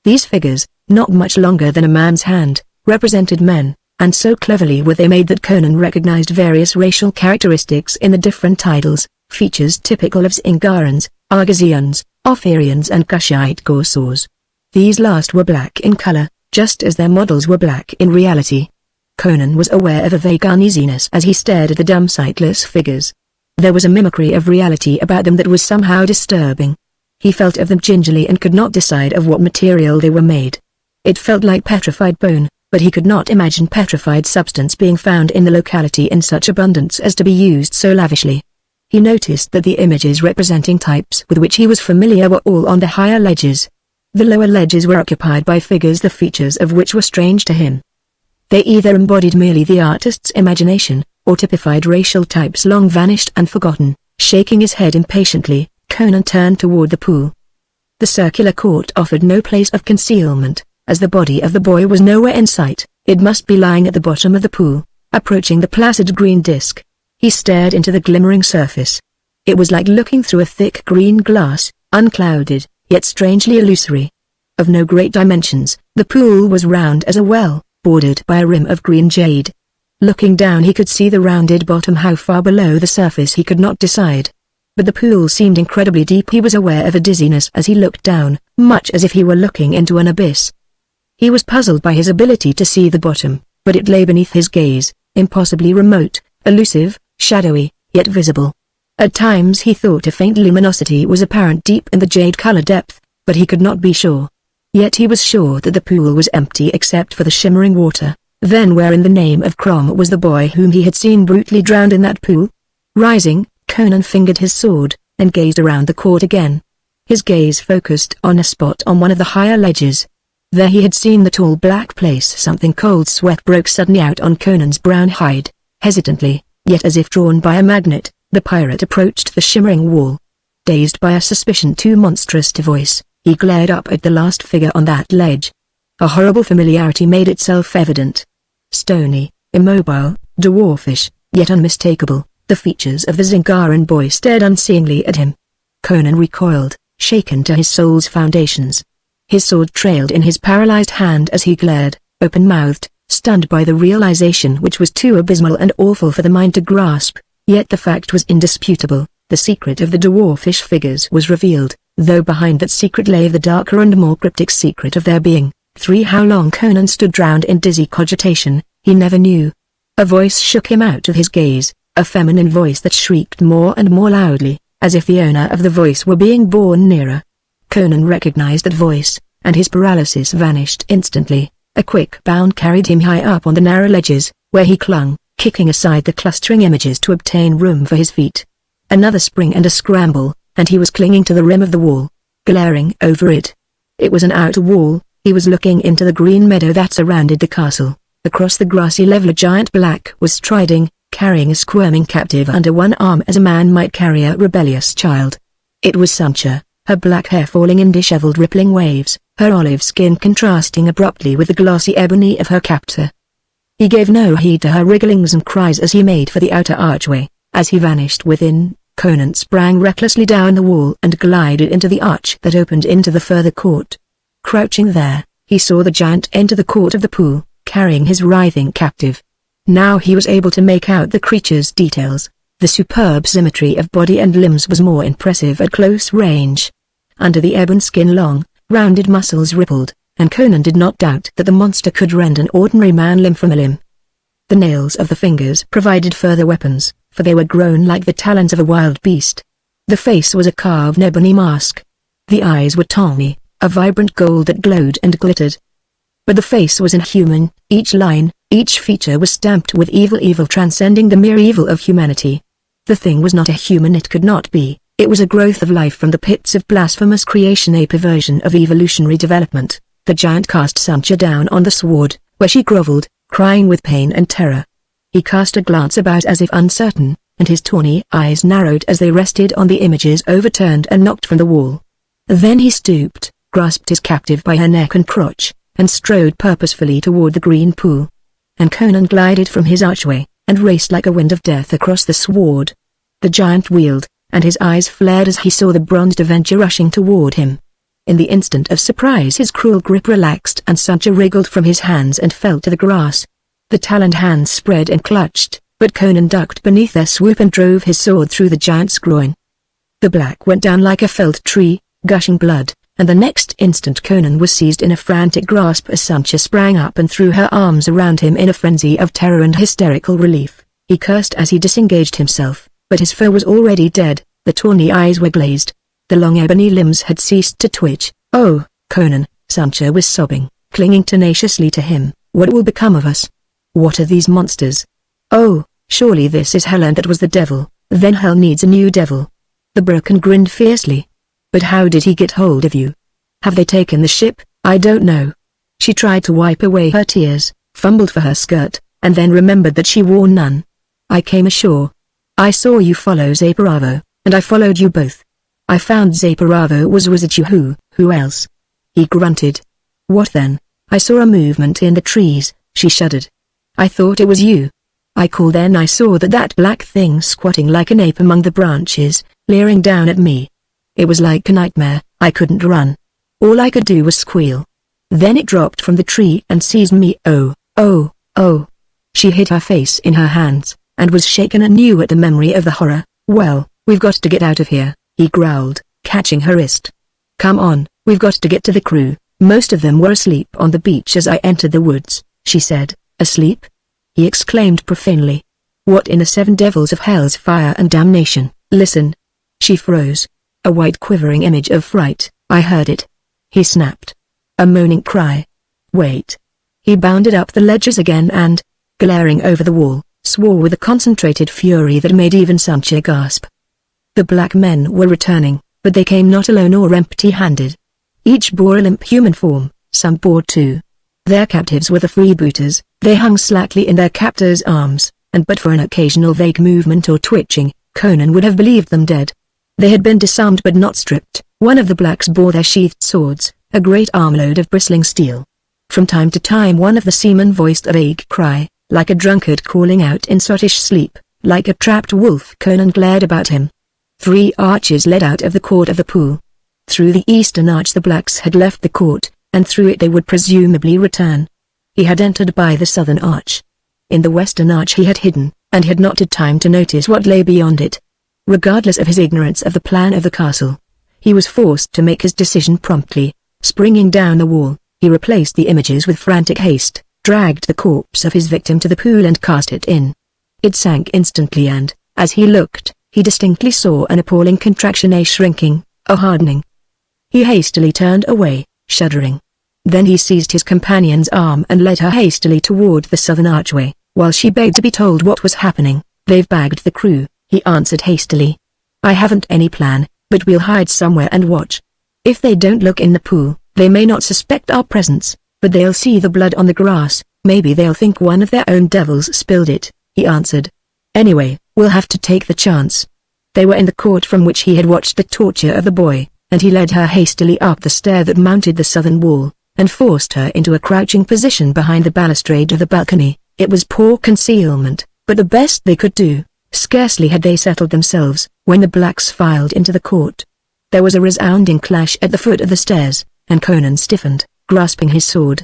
These figures, not much longer than a man's hand, represented men, and so cleverly were they made that Conan recognized various racial characteristics in the different titles, features typical of Zingarans, Argosians, Ophirians and Kushite Gorsors. These last were black in color, just as their models were black in reality. Conan was aware of a vague uneasiness as he stared at the dumb sightless figures. There was a mimicry of reality about them that was somehow disturbing. He felt of them gingerly and could not decide of what material they were made. It felt like petrified bone, but he could not imagine petrified substance being found in the locality in such abundance as to be used so lavishly. He noticed that the images representing types with which he was familiar were all on the higher ledges. The lower ledges were occupied by figures the features of which were strange to him, They either embodied merely the artist's imagination, or typified racial types long vanished and forgotten. Shaking his head impatiently, Conan turned toward the pool. The circular court offered no place of concealment, as the body of the boy was nowhere in sight. It must be lying at the bottom of the pool, approaching the placid green disk. He stared into the glimmering surface. It was like looking through a thick green glass, unclouded, yet strangely illusory. Of no great dimensions, the pool was round as a well, bordered by a rim of green jade. Looking down he could see the rounded bottom. How far below the surface he could not decide. But the pool seemed incredibly deep. He was aware of a dizziness as he looked down, much as if he were looking into an abyss. He was puzzled by his ability to see the bottom, but it lay beneath his gaze, impossibly remote, elusive, shadowy, yet visible. At times he thought a faint luminosity was apparent deep in the jade-colored depth, but he could not be sure. Yet he was sure that the pool was empty except for the shimmering water. Then where in the name of Crom was the boy whom he had seen brutally drowned in that pool? Rising, Conan fingered his sword, and gazed around the court again. His gaze focused on a spot on one of the higher ledges. There he had seen the tall black place. Something cold sweat broke suddenly out on Conan's brown hide. Hesitantly, yet as if drawn by a magnet, the pirate approached the shimmering wall. Dazed by a suspicion too monstrous to voice, he glared up at the last figure on that ledge. A horrible familiarity made itself evident. Stony, immobile, dwarfish, yet unmistakable, the features of the Zingaran boy stared unseeingly at him. Conan recoiled, shaken to his soul's foundations. His sword trailed in his paralyzed hand as he glared, open-mouthed, stunned by the realization which was too abysmal and awful for the mind to grasp. Yet the fact was indisputable. The secret of the dwarfish figures was revealed, though behind that secret lay the darker and more cryptic secret of their being. How long Conan stood drowned in dizzy cogitation, he never knew. A voice shook him out of his gaze, a feminine voice that shrieked more and more loudly, as if the owner of the voice were being borne nearer. Conan recognized that voice, and his paralysis vanished instantly. A quick bound carried him high up on the narrow ledges, where he clung, kicking aside the clustering images to obtain room for his feet. Another spring and a scramble, and he was clinging to the rim of the wall, glaring over it. It was an outer wall. He was looking into the green meadow that surrounded the castle. Across the grassy level a giant black was striding, carrying a squirming captive under one arm as a man might carry a rebellious child. It was Sancha, her black hair falling in disheveled rippling waves, her olive skin contrasting abruptly with the glossy ebony of her captor. He gave no heed to her wrigglings and cries as he made for the outer archway. As he vanished within, Conan sprang recklessly down the wall and glided into the arch that opened into the further court. Crouching there, he saw the giant enter the court of the pool, carrying his writhing captive. Now he was able to make out the creature's details. The superb symmetry of body and limbs was more impressive at close range. Under the ebon skin long, rounded muscles rippled, and Conan did not doubt that the monster could rend an ordinary man limb from a limb. The nails of the fingers provided further weapons, for they were grown like the talons of a wild beast. The face was a carved ebony mask. The eyes were tawny, a vibrant gold that glowed and glittered. But the face was inhuman. Each line, each feature was stamped with evil transcending the mere evil of humanity. The thing was not a human. It could not be. It was a growth of life from the pits of blasphemous creation, a perversion of evolutionary development. The giant cast Sancha down on the sward, where she groveled, crying with pain and terror. He cast a glance about as if uncertain, and his tawny eyes narrowed as they rested on the images overturned and knocked from the wall. Then he stooped, grasped his captive by her neck and crotch, and strode purposefully toward the green pool. And Conan glided from his archway, and raced like a wind of death across the sward. The giant wheeled, and his eyes flared as he saw the bronzed avenger rushing toward him. In the instant of surprise his cruel grip relaxed and Sancha wriggled from his hands and fell to the grass. The taloned hands spread and clutched, but Conan ducked beneath their swoop and drove his sword through the giant's groin. The black went down like a felled tree, gushing blood, and the next instant Conan was seized in a frantic grasp as Sancha sprang up and threw her arms around him in a frenzy of terror and hysterical relief. He cursed as he disengaged himself, but his foe was already dead. The tawny eyes were glazed. The long ebony limbs had ceased to twitch. "Oh, Conan," Sancha was sobbing, clinging tenaciously to him. "What will become of us? What are these monsters? Oh, surely this is hell, and that was the devil. Then hell needs a new devil." The Broken grinned fiercely. "But how did he get hold of you? Have they taken the ship?" "I don't know." She tried to wipe away her tears, fumbled for her skirt, and then remembered that she wore none. I came ashore. I saw you follow Zaporavo, and I followed you both. I found Zaporavo was it you? Who else? He grunted. What then? I saw a movement in the trees, she shuddered. I thought it was you. I called, then I saw that black thing squatting like an ape among the branches, leering down at me. It was like a nightmare. I couldn't run. All I could do was squeal. Then it dropped from the tree and seized me. Oh, oh, oh. She hid her face in her hands, and was shaken anew at the memory of the horror. Well, we've got to get out of here, he growled, catching her wrist. Come on, we've got to get to the crew. Most of them were asleep on the beach as I entered the woods, she said. Asleep? He exclaimed profanely. What in the seven devils of hell's fire and damnation? Listen. She froze. A white quivering image of fright. I heard it. He snapped. A moaning cry. Wait. He bounded up the ledges again and, glaring over the wall, swore with a concentrated fury that made even Sancha gasp. The black men were returning, but they came not alone or empty-handed. Each bore a limp human form, some bore two. Their captives were the freebooters. They hung slackly in their captors' arms, and but for an occasional vague movement or twitching, Conan would have believed them dead. They had been disarmed but not stripped. One of the blacks bore their sheathed swords, a great armload of bristling steel. From time to time one of the seamen voiced a vague cry, like a drunkard calling out in sottish sleep. Like a trapped wolf, Conan glared about him. 3 arches led out of the court of the pool. Through the eastern arch the blacks had left the court, and through it they would presumably return. He had entered by the southern arch. In the western arch he had hidden, and had not had time to notice what lay beyond it. Regardless of his ignorance of the plan of the castle, he was forced to make his decision promptly. Springing down the wall, he replaced the images with frantic haste, dragged the corpse of his victim to the pool and cast it in. It sank instantly and, as he looked, he distinctly saw an appalling contraction, a shrinking, a hardening. He hastily turned away, shuddering. Then he seized his companion's arm and led her hastily toward the southern archway, while she begged to be told what was happening. They've bagged the crew, he answered hastily. I haven't any plan, but we'll hide somewhere and watch. If they don't look in the pool, they may not suspect our presence, but they'll see the blood on the grass. Maybe they'll think one of their own devils spilled it, he answered. Anyway, we'll have to take the chance. They were in the court from which he had watched the torture of the boy, and he led her hastily up the stair that mounted the southern wall, and forced her into a crouching position behind the balustrade of the balcony. It was poor concealment, but the best they could do. Scarcely had they settled themselves, when the blacks filed into the court. There was a resounding clash at the foot of the stairs, and Conan stiffened, grasping his sword.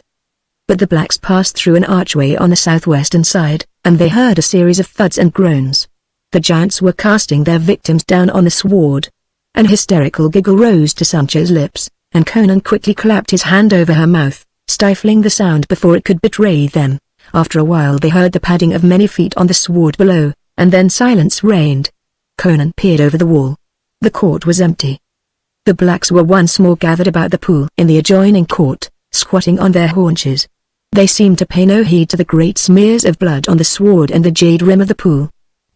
But the blacks passed through an archway on the southwestern side, and they heard a series of thuds and groans. The giants were casting their victims down on the sward. An hysterical giggle rose to Sancha's lips, and Conan quickly clapped his hand over her mouth, stifling the sound before it could betray them. After a while they heard the padding of many feet on the sward below, and then silence reigned. Conan peered over the wall. The court was empty. The blacks were once more gathered about the pool in the adjoining court, squatting on their haunches. They seemed to pay no heed to the great smears of blood on the sward and the jade rim of the pool.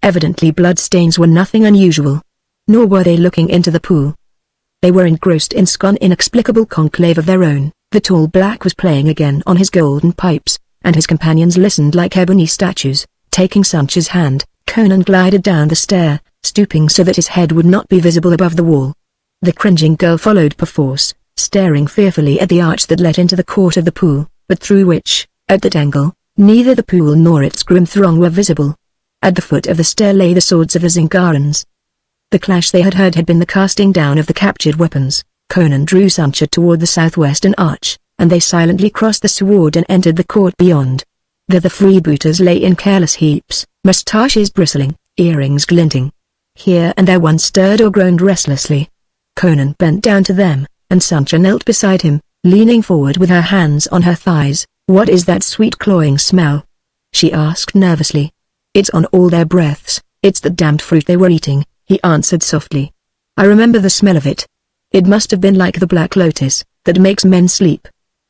Evidently blood stains were nothing unusual. Nor were they looking into the pool. They were engrossed in some inexplicable conclave of their own. The tall black was playing again on his golden pipes, and his companions listened like ebony statues. Taking Sancha's hand, Conan glided down the stair, stooping so that his head would not be visible above the wall. The cringing girl followed perforce, staring fearfully at the arch that led into the court of the pool, but through which, at that angle, neither the pool nor its grim throng were visible. At the foot of the stair lay the swords of the Zingarans. The clash they had heard had been the casting down of the captured weapons. Conan drew Sancha toward the southwestern arch, and they silently crossed the sward and entered the court beyond. There the freebooters lay in careless heaps, mustaches bristling, earrings glinting. Here and there one stirred or groaned restlessly. Conan bent down to them, and Sancha knelt beside him, leaning forward with her hands on her thighs. What is that sweet cloying smell? She asked nervously. It's on all their breaths. It's the damned fruit they were eating, he answered softly. I remember the smell of it. It must have been like the black lotus, that makes men sleep.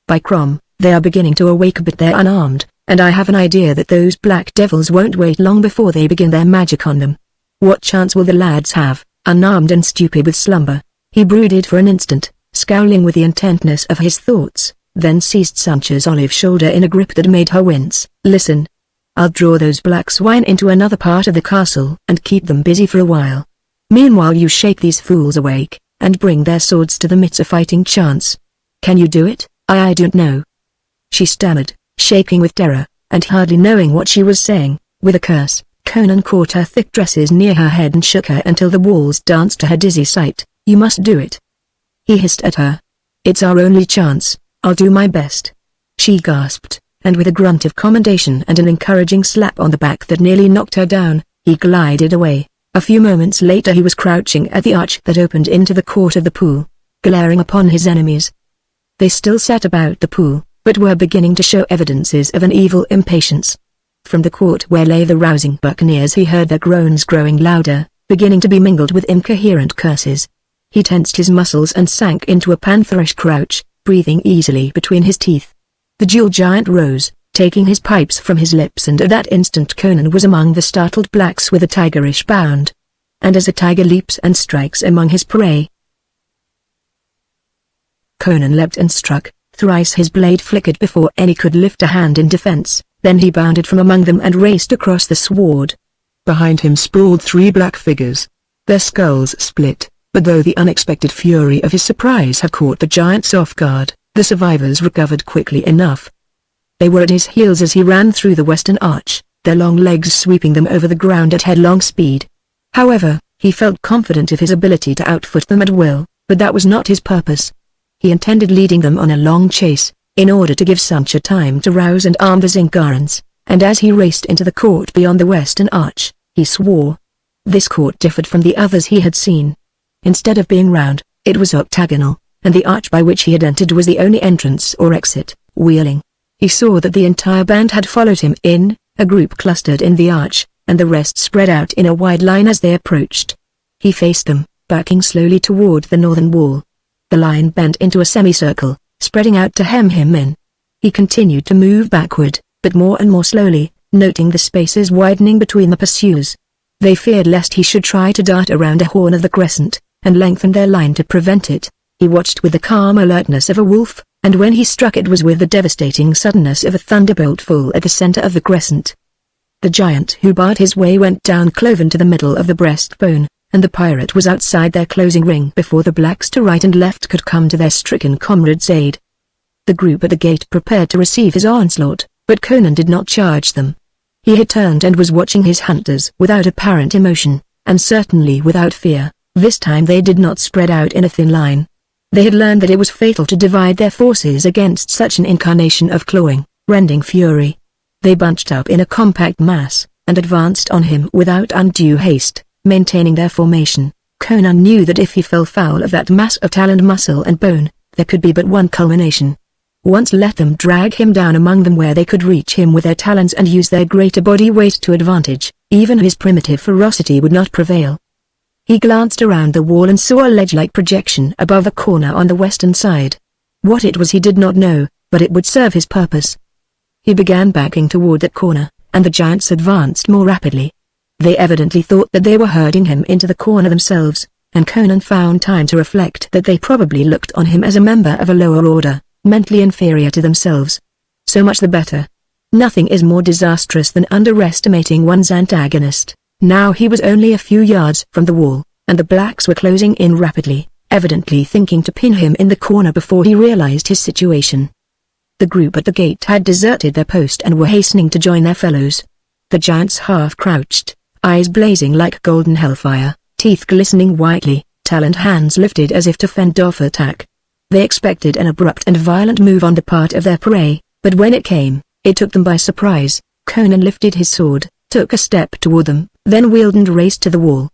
By Crom, they are beginning to awake but they're unarmed, and I have an idea that those black devils won't wait long before they begin their magic on them. What chance will the lads have, unarmed and stupid with slumber? He brooded for an instant, scowling with the intentness of his thoughts. then seized Sancha's olive shoulder in a grip that made her wince. "Listen. I'll draw those black swine into another part of the castle and keep them busy for a while. Meanwhile you shake these fools awake, and bring their swords to them. It's a fighting chance. Can you do it?" I don't know," she stammered, shaking with terror, and hardly knowing what she was saying. With a curse, Conan caught her thick tresses near her head and shook her until the walls danced to her dizzy sight. "You must do it," he hissed at her. "It's our only chance. I'll do my best," she gasped, and with a grunt of commendation and an encouraging slap on the back that nearly knocked her down, he glided away. A few moments later he was crouching at the arch that opened into the court of the pool, glaring upon his enemies. They still sat about the pool, but were beginning to show evidences of an evil impatience. From the court where lay the rousing buccaneers he heard their groans growing louder, beginning to be mingled with incoherent curses. He tensed his muscles and sank into a pantherish crouch, breathing easily between his teeth. The jewel giant rose, taking his pipes from his lips, and at that instant Conan was among the startled blacks with a tigerish bound. And as a tiger leaps and strikes among his prey, Conan leapt and struck. Thrice his blade flickered before any could lift a hand in defense. Then he bounded from among them and raced across the sward. Behind him sprawled three black figures. Their skulls split, but though the unexpected fury of his surprise had caught the giants off guard, the survivors recovered quickly enough. They were at his heels as he ran through the western arch, their long legs sweeping them over the ground at headlong speed. However, he felt confident of his ability to outfoot them at will, but that was not his purpose. He intended leading them on a long chase, in order to give Sancha time to rouse and arm the Zingarans, and as he raced into the court beyond the western arch, he swore. This court differed from the others he had seen. Instead of being round, it was octagonal, and the arch by which he had entered was the only entrance or exit. Wheeling, he saw that the entire band had followed him in, a group clustered in the arch, and the rest spread out in a wide line as they approached. He faced them, backing slowly toward the northern wall. The line bent into a semicircle, spreading out to hem him in. He continued to move backward, but more and more slowly, noting the spaces widening between the pursuers. They feared lest he should try to dart around a horn of the crescent, and lengthen their line to prevent it. He watched with the calm alertness of a wolf, and when he struck it was with the devastating suddenness of a thunderbolt full at the center of the crescent. The giant who barred his way went down cloven to the middle of the breastbone, and the pirate was outside their closing ring before the blacks to right and left could come to their stricken comrades' aid. The group at the gate prepared to receive his onslaught, but Conan did not charge them. He had turned and was watching his hunters without apparent emotion, and certainly without fear. This time they did not spread out in a thin line. They had learned that it was fatal to divide their forces against such an incarnation of clawing, rending fury. They bunched up in a compact mass, and advanced on him without undue haste, maintaining their formation. Conan knew that if he fell foul of that mass of taloned muscle and bone, there could be but one culmination. Once let them drag him down among them where they could reach him with their talons and use their greater body weight to advantage, even his primitive ferocity would not prevail. He glanced around the wall and saw a ledge-like projection above a corner on the western side. What it was he did not know, but it would serve his purpose. He began backing toward that corner, and the giants advanced more rapidly. They evidently thought that they were herding him into the corner themselves, and Conan found time to reflect that they probably looked on him as a member of a lower order, mentally inferior to themselves. So much the better. Nothing is more disastrous than underestimating one's antagonist. Now he was only a few yards from the wall, and the blacks were closing in rapidly, evidently thinking to pin him in the corner before he realized his situation. The group at the gate had deserted their post and were hastening to join their fellows. The giants half-crouched, eyes blazing like golden hellfire, teeth glistening whitely, taloned hands lifted as if to fend off attack. They expected an abrupt and violent move on the part of their prey, but when it came, it took them by surprise. Conan lifted his sword, took a step toward them, then wheeled and raced to the wall.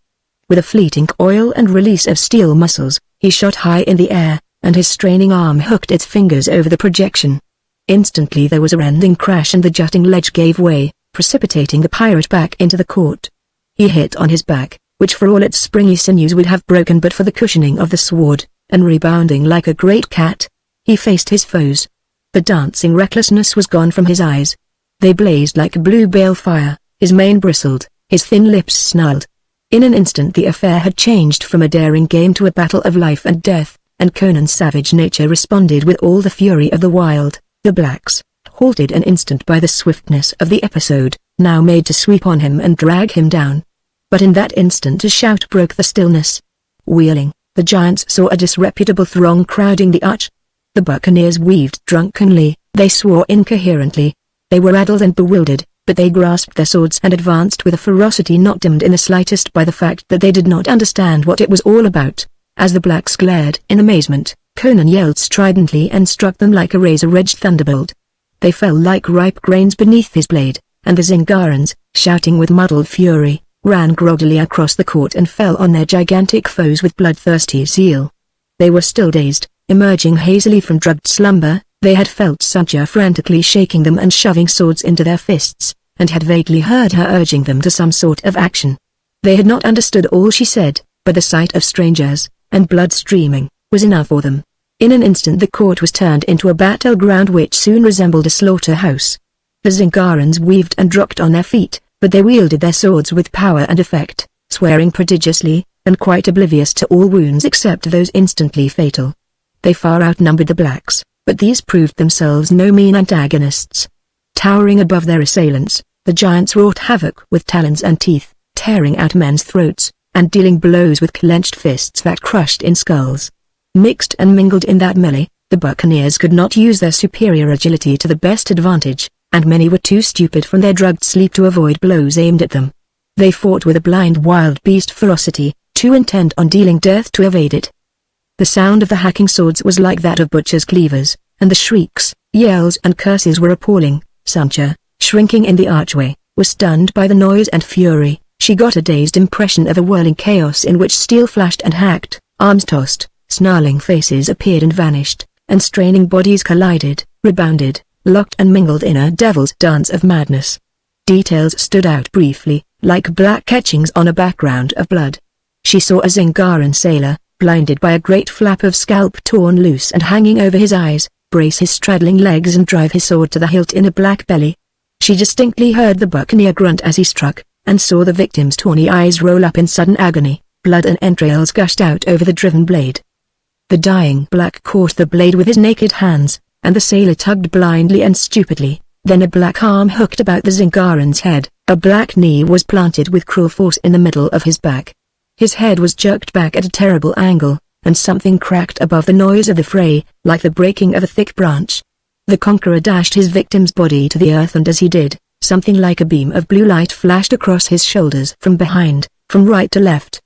With a fleeting oil and release of steel muscles, he shot high in the air, and his straining arm hooked its fingers over the projection. Instantly there was a rending crash and the jutting ledge gave way, precipitating the pirate back into the court. He hit on his back, which for all its springy sinews would have broken but for the cushioning of the sword, and rebounding like a great cat, he faced his foes. The dancing recklessness was gone from his eyes. They blazed like blue balefire, his mane bristled, his thin lips snarled. In an instant the affair had changed from a daring game to a battle of life and death, and Conan's savage nature responded with all the fury of the wild. The blacks, halted an instant by the swiftness of the episode, now made to sweep on him and drag him down. But in that instant a shout broke the stillness. Wheeling, the giants saw a disreputable throng crowding the arch. The buccaneers weaved drunkenly, they swore incoherently. They were addled and bewildered, but they grasped their swords and advanced with a ferocity not dimmed in the slightest by the fact that they did not understand what it was all about. As the blacks glared in amazement, Conan yelled stridently and struck them like a razor-edged thunderbolt. They fell like ripe grains beneath his blade, and the Zingarans, shouting with muddled fury, ran groggily across the court and fell on their gigantic foes with bloodthirsty zeal. They were still dazed, emerging hazily from drugged slumber. They had felt Sancha frantically shaking them and shoving swords into their fists, and had vaguely heard her urging them to some sort of action. They had not understood all she said, but the sight of strangers, and blood streaming, was enough for them. In an instant the court was turned into a battleground which soon resembled a slaughterhouse. The Zingarans weaved and dropped on their feet, but they wielded their swords with power and effect, swearing prodigiously, and quite oblivious to all wounds except those instantly fatal. They far outnumbered the blacks, but these proved themselves no mean antagonists. Towering above their assailants, the giants wrought havoc with talons and teeth, tearing out men's throats, and dealing blows with clenched fists that crushed in skulls. Mixed and mingled in that melee, the buccaneers could not use their superior agility to the best advantage, and many were too stupid from their drugged sleep to avoid blows aimed at them. They fought with a blind wild beast ferocity, too intent on dealing death to evade it. The sound of the hacking swords was like that of butchers' cleavers, and the shrieks, yells and curses were appalling. Sancha, shrinking in the archway, was stunned by the noise and fury. She got a dazed impression of a whirling chaos in which steel flashed and hacked, arms tossed, snarling faces appeared and vanished, and straining bodies collided, rebounded, locked and mingled in a devil's dance of madness. Details stood out briefly, like black etchings on a background of blood. She saw a Zingaran sailor, blinded by a great flap of scalp torn loose and hanging over his eyes, brace his straddling legs and drive his sword to the hilt in a black belly. She distinctly heard the buccaneer grunt as he struck, and saw the victim's tawny eyes roll up in sudden agony. Blood and entrails gushed out over the driven blade. The dying black caught the blade with his naked hands, and the sailor tugged blindly and stupidly. Then a black arm hooked about the Zingaran's head, a black knee was planted with cruel force in the middle of his back. His head was jerked back at a terrible angle, and something cracked above the noise of the fray, like the breaking of a thick branch. The conqueror dashed his victim's body to the earth, and as he did, something like a beam of blue light flashed across his shoulders from behind, from right to left.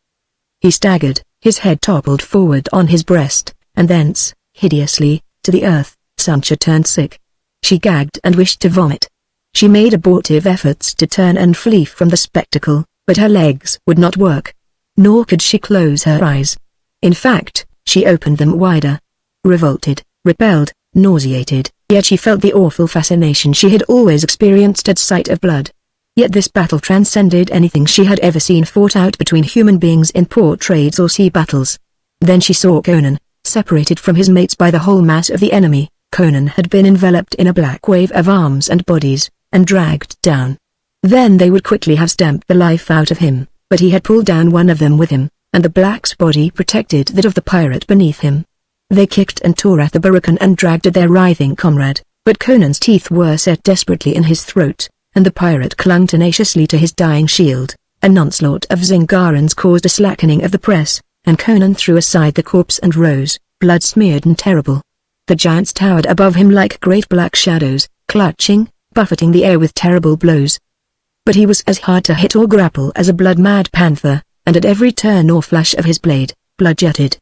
He staggered, his head toppled forward on his breast, and thence, hideously, to the earth. Sancha turned sick. She gagged and wished to vomit. She made abortive efforts to turn and flee from the spectacle, but her legs would not work. Nor could she close her eyes. In fact, she opened them wider. Revolted, repelled, nauseated, yet she felt the awful fascination she had always experienced at sight of blood. Yet this battle transcended anything she had ever seen fought out between human beings in portraits or sea battles. Then she saw Conan, separated from his mates by the whole mass of the enemy. Conan had been enveloped in a black wave of arms and bodies, and dragged down. Then they would quickly have stamped the life out of him, but he had pulled down one of them with him, and the black's body protected that of the pirate beneath him. They kicked and tore at the Barracan and dragged at their writhing comrade, but Conan's teeth were set desperately in his throat, and the pirate clung tenaciously to his dying shield. An onslaught of Zingarans caused a slackening of the press, and Conan threw aside the corpse and rose, blood-smeared and terrible. The giants towered above him like great black shadows, clutching, buffeting the air with terrible blows. But he was as hard to hit or grapple as a blood-mad panther, and at every turn or flash of his blade, blood jetted.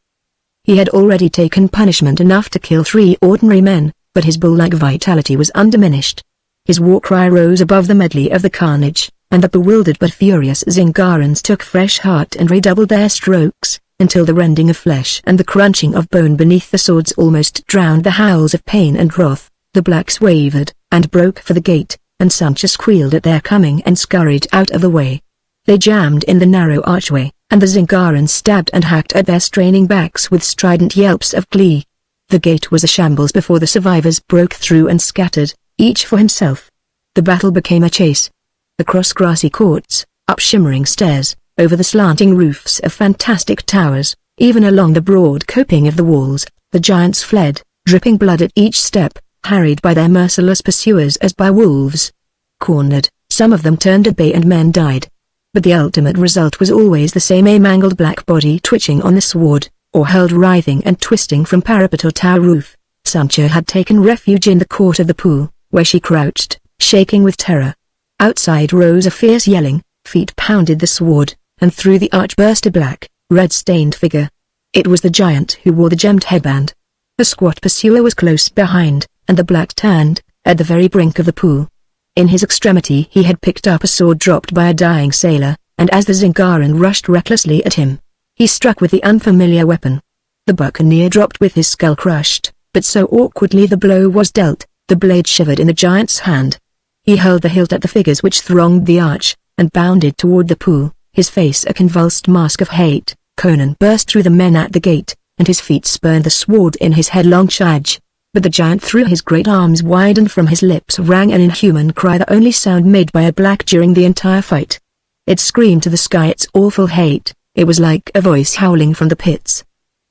He had already taken punishment enough to kill 3 ordinary men, but his bull-like vitality was undiminished. His war cry rose above the medley of the carnage, and the bewildered but furious Zingarans took fresh heart and redoubled their strokes, until the rending of flesh and the crunching of bone beneath the swords almost drowned the howls of pain and wrath. The blacks wavered, and broke for the gate, and Sancha squealed at their coming and scurried out of the way. They jammed in the narrow archway, and the Zingarans stabbed and hacked at their straining backs with strident yelps of glee. The gate was a shambles before the survivors broke through and scattered, each for himself. The battle became a chase. Across grassy courts, up shimmering stairs, over the slanting roofs of fantastic towers, Even along the broad coping of the walls, the giants fled, dripping blood at each step, harried by their merciless pursuers as by wolves. Cornered, some of them turned at bay and men died. But the ultimate result was always the same: a mangled black body twitching on the sward, or hurled writhing and twisting from parapet or tower roof. Sancha had taken refuge in the court of the pool, where she crouched, shaking with terror. Outside rose a fierce yelling, feet pounded the sward, and through the arch burst a black, red-stained figure. It was the giant who wore the gemmed headband. The squat pursuer was close behind, and the black turned, at the very brink of the pool. In his extremity he had picked up a sword dropped by a dying sailor, and as the Zingaran rushed recklessly at him, he struck with the unfamiliar weapon. The buccaneer dropped with his skull crushed, but so awkwardly the blow was dealt, the blade shivered in the giant's hand. He hurled the hilt at the figures which thronged the arch, and bounded toward the pool, his face a convulsed mask of hate. Conan burst through the men at the gate, and his feet spurned the sward in his headlong charge. But the giant threw his great arms wide, and from his lips rang an inhuman cry, the only sound made by a black during the entire fight. It screamed to the sky its awful hate. It was like a voice howling from the pits.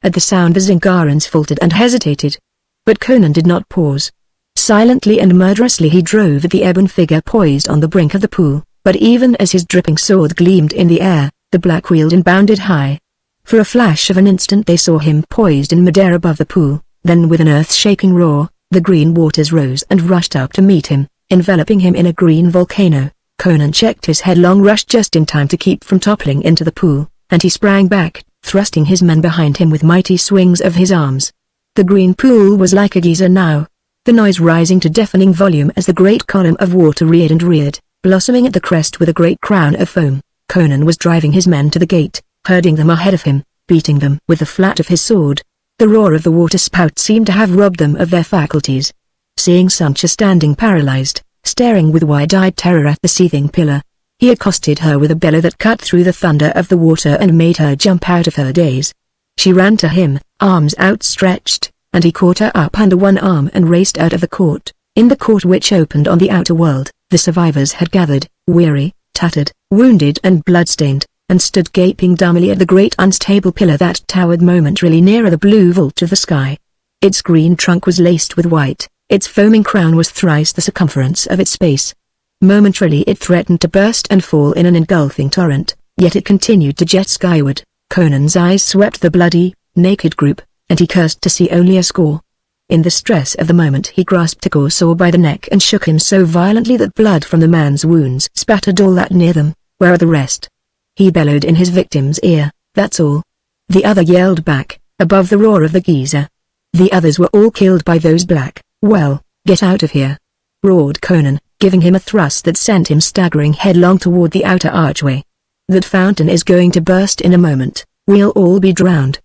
At the sound the Zingarans faltered and hesitated. But Conan did not pause. Silently and murderously he drove at the ebon figure poised on the brink of the pool, but even as his dripping sword gleamed in the air, the black wheeled and bounded high. For a flash of an instant they saw him poised in midair above the pool, then with an earth-shaking roar, the green waters rose and rushed up to meet him, enveloping him in a green volcano. Conan checked his headlong rush just in time to keep from toppling into the pool, and he sprang back, thrusting his men behind him with mighty swings of his arms. The green pool was like a geyser now, the noise rising to deafening volume as the great column of water reared and reared, blossoming at the crest with a great crown of foam. Conan was driving his men to the gate, herding them ahead of him, beating them with the flat of his sword. The roar of the waterspout seemed to have robbed them of their faculties. Seeing Sancha standing paralyzed, staring with wide-eyed terror at the seething pillar, he accosted her with a bellow that cut through the thunder of the water and made her jump out of her daze. She ran to him, arms outstretched, and he caught her up under one arm and raced out of the court. In the court which opened on the outer world, the survivors had gathered, weary, tattered, wounded and bloodstained, and stood gaping dumbly at the great unstable pillar that towered momentarily nearer the blue vault of the sky. Its green trunk was laced with white, its foaming crown was thrice the circumference of its base. Momentarily it threatened to burst and fall in an engulfing torrent, yet it continued to jet skyward. Conan's eyes swept the bloody, naked group, and he cursed to see only a score. In the stress of the moment he grasped Korsor by the neck and shook him so violently that blood from the man's wounds spattered all that near them. "Where are the rest?" he bellowed in his victim's ear. "That's all." The other yelled back, above the roar of the geyser. "The others were all killed by those black." "Well, get out of here," roared Conan, giving him a thrust that sent him staggering headlong toward the outer archway. "That fountain is going to burst in a moment. We'll all be drowned,"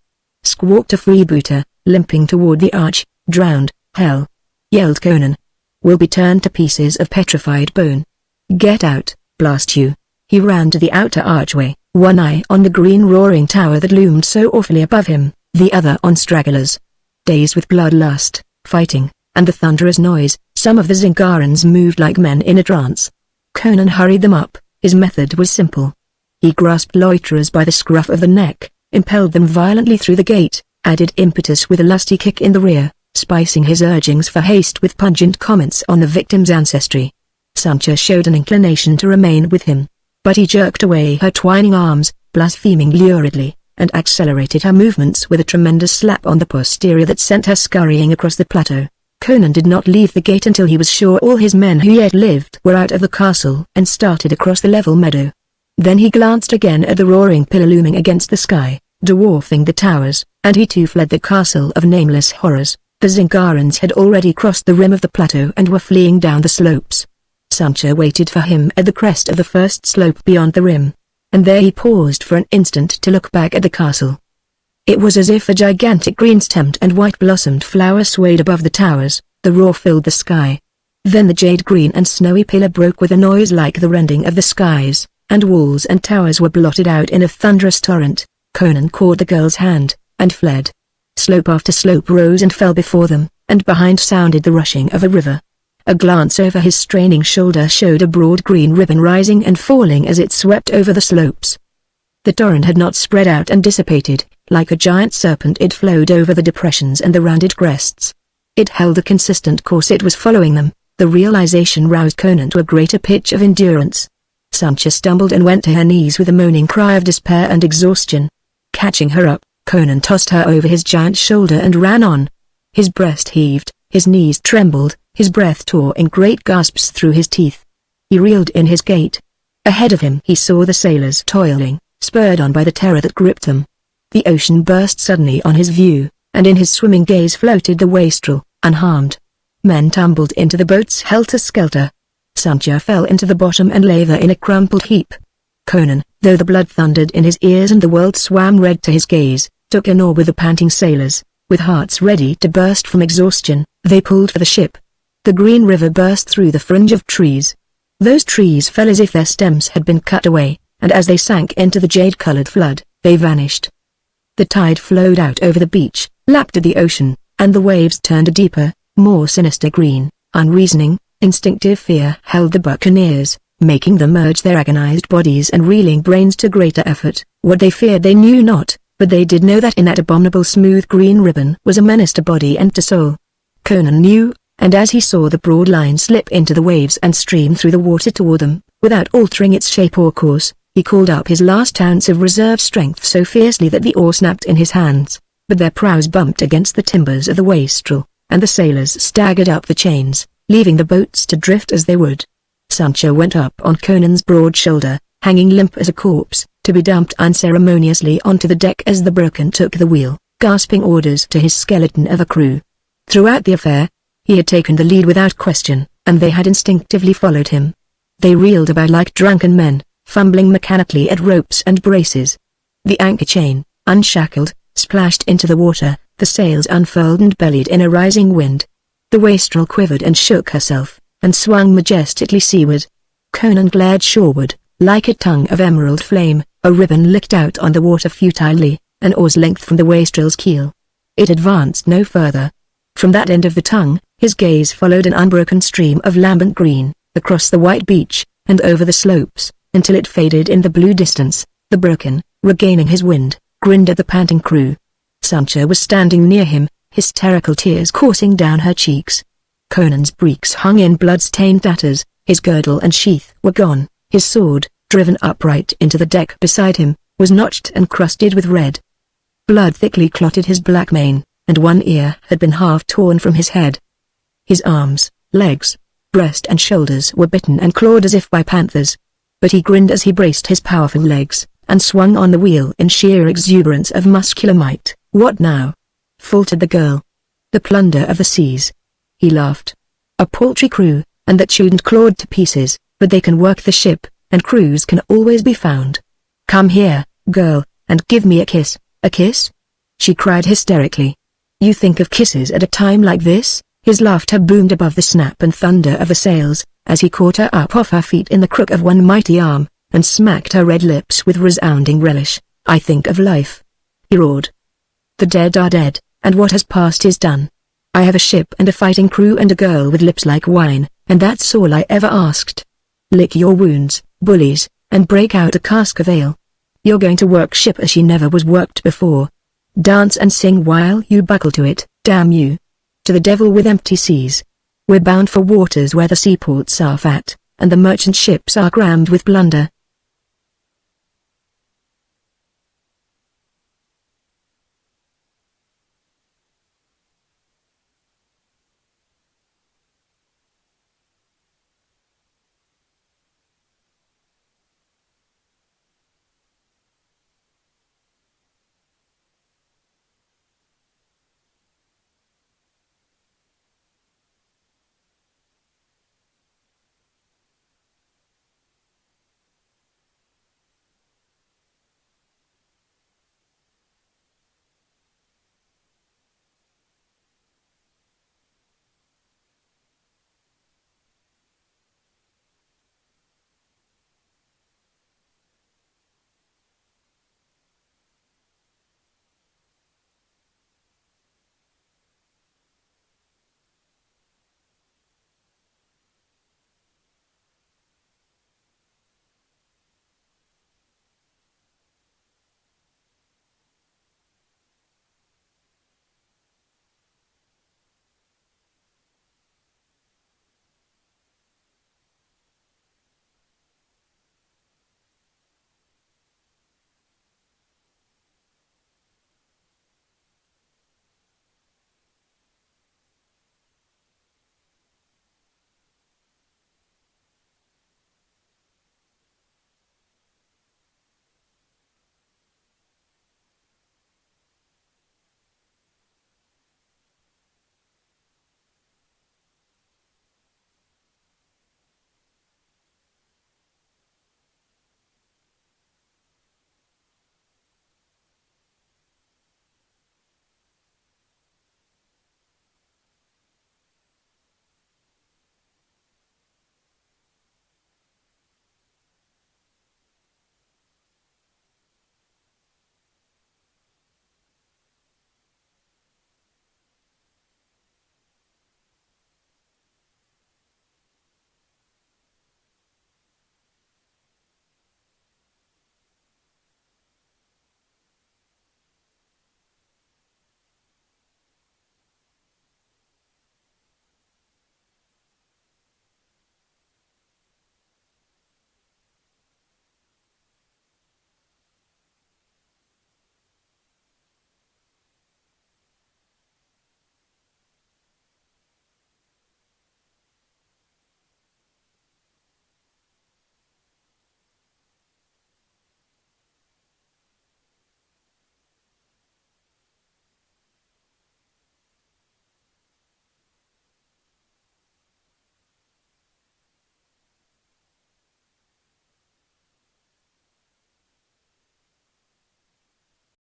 squawked a freebooter, limping toward the arch. "Drowned, hell!" yelled Conan. "We'll be turned to pieces of petrified bone. Get out, blast you." He ran to the outer archway, one eye on the green roaring tower that loomed so awfully above him, the other on stragglers. Dazed with bloodlust, fighting, and the thunderous noise, some of the Zingarans moved like men in a trance. Conan hurried them up. His method was simple. He grasped loiterers by the scruff of the neck, impelled them violently through the gate, added impetus with a lusty kick in the rear, spicing his urgings for haste with pungent comments on the victim's ancestry. Sancha showed an inclination to remain with him, but he jerked away her twining arms, blaspheming luridly, and accelerated her movements with a tremendous slap on the posterior that sent her scurrying across the plateau. Conan did not leave the gate until he was sure all his men who yet lived were out of the castle and started across the level meadow. Then he glanced again at the roaring pillar looming against the sky, dwarfing the towers, and he too fled the castle of nameless horrors. The Zingarans had already crossed the rim of the plateau and were fleeing down the slopes. Sancha waited for him at the crest of the first slope beyond the rim, and there he paused for an instant to look back at the castle. It was as if a gigantic green-stemmed and white-blossomed flower swayed above the towers. The roar filled the sky. Then the jade-green and snowy pillar broke with a noise like the rending of the skies, and walls and towers were blotted out in a thunderous torrent. Conan caught the girl's hand, and fled. Slope after slope rose and fell before them, and behind sounded the rushing of a river. A glance over his straining shoulder showed a broad green ribbon rising and falling as it swept over the slopes. The torrent had not spread out and dissipated, Like a giant serpent it flowed over the depressions and the rounded crests. It held a consistent course, it was following them. The realization roused Conan to a greater pitch of endurance. Sancha stumbled and went to her knees with a moaning cry of despair and exhaustion. Catching her up, Conan tossed her over his giant shoulder and ran on. His breast heaved, his knees trembled, his breath tore in great gasps through his teeth. He reeled in his gait. Ahead of him he saw the sailors toiling, spurred on by the terror that gripped them. The ocean burst suddenly on his view, and in his swimming gaze floated the wastrel, unharmed. Men tumbled into the boats helter-skelter. Sancha fell into the bottom and lay there in a crumpled heap. Conan, though the blood thundered in his ears and the world swam red to his gaze, took an oar with the panting sailors. With hearts ready to burst from exhaustion, they pulled for the ship. The green river burst through the fringe of trees. Those trees fell as if their stems had been cut away, and as they sank into the jade-colored flood, they vanished. The tide flowed out over the beach, lapped at the ocean, and the waves turned a deeper, more sinister green. Unreasoning, instinctive fear held the buccaneers, making them urge their agonized bodies and reeling brains to greater effort. What they feared they knew not, but they did know that in that abominable smooth green ribbon was a menace to body and to soul. Conan knew, and as he saw the broad line slip into the waves and stream through the water toward them, without altering its shape or course, he called up his last ounce of reserve strength so fiercely that the oar snapped in his hands, but their prows bumped against the timbers of the wastrel, and the sailors staggered up the chains, leaving the boats to drift as they would. Sancha went up on Conan's broad shoulder, hanging limp as a corpse, to be dumped unceremoniously onto the deck as the Broken took the wheel, gasping orders to his skeleton of a crew. Throughout the affair, he had taken the lead without question, and they had instinctively followed him. They reeled about like drunken men, fumbling mechanically at ropes and braces. The anchor chain, unshackled, splashed into the water, the sails unfurled and bellied in a rising wind. The wastrel quivered and shook herself, and swung majestically seaward. Conan glared shoreward, like a tongue of emerald flame, a ribbon licked out on the water futilely, an oar's length from the wastrel's keel. It advanced no further. From that end of the tongue, his gaze followed an unbroken stream of lambent green, across the white beach, and over the slopes, until it faded in the blue distance. The Broken, regaining his wind, grinned at the panting crew. Sancha was standing near him, hysterical tears coursing down her cheeks. Conan's breeks hung in blood-stained tatters, his girdle and sheath were gone, his sword, driven upright into the deck beside him, was notched and crusted with red. Blood thickly clotted his black mane, and one ear had been half torn from his head. His arms, legs, breast and shoulders were bitten and clawed as if by panthers. But he grinned as he braced his powerful legs, and swung on the wheel in sheer exuberance of muscular might. "What now?" faltered the girl. "The plunder of the seas." He laughed. "A paltry crew, and that chewed and clawed to pieces, but they can work the ship, and crews can always be found. Come here, girl, and give me a kiss." "A kiss?" she cried hysterically. "You think of kisses at a time like this?" His laughter boomed above the snap and thunder of the sails, as he caught her up off her feet in the crook of one mighty arm, and smacked her red lips with resounding relish. "I think of life," he roared. "The dead are dead, and what has passed is done. I have a ship and a fighting crew and a girl with lips like wine, and that's all I ever asked. Lick your wounds, bullies, and break out a cask of ale. You're going to work ship as she never was worked before. Dance and sing while you buckle to it, damn you. To the devil with empty seas. We're bound for waters where the seaports are fat, and the merchant ships are crammed with plunder.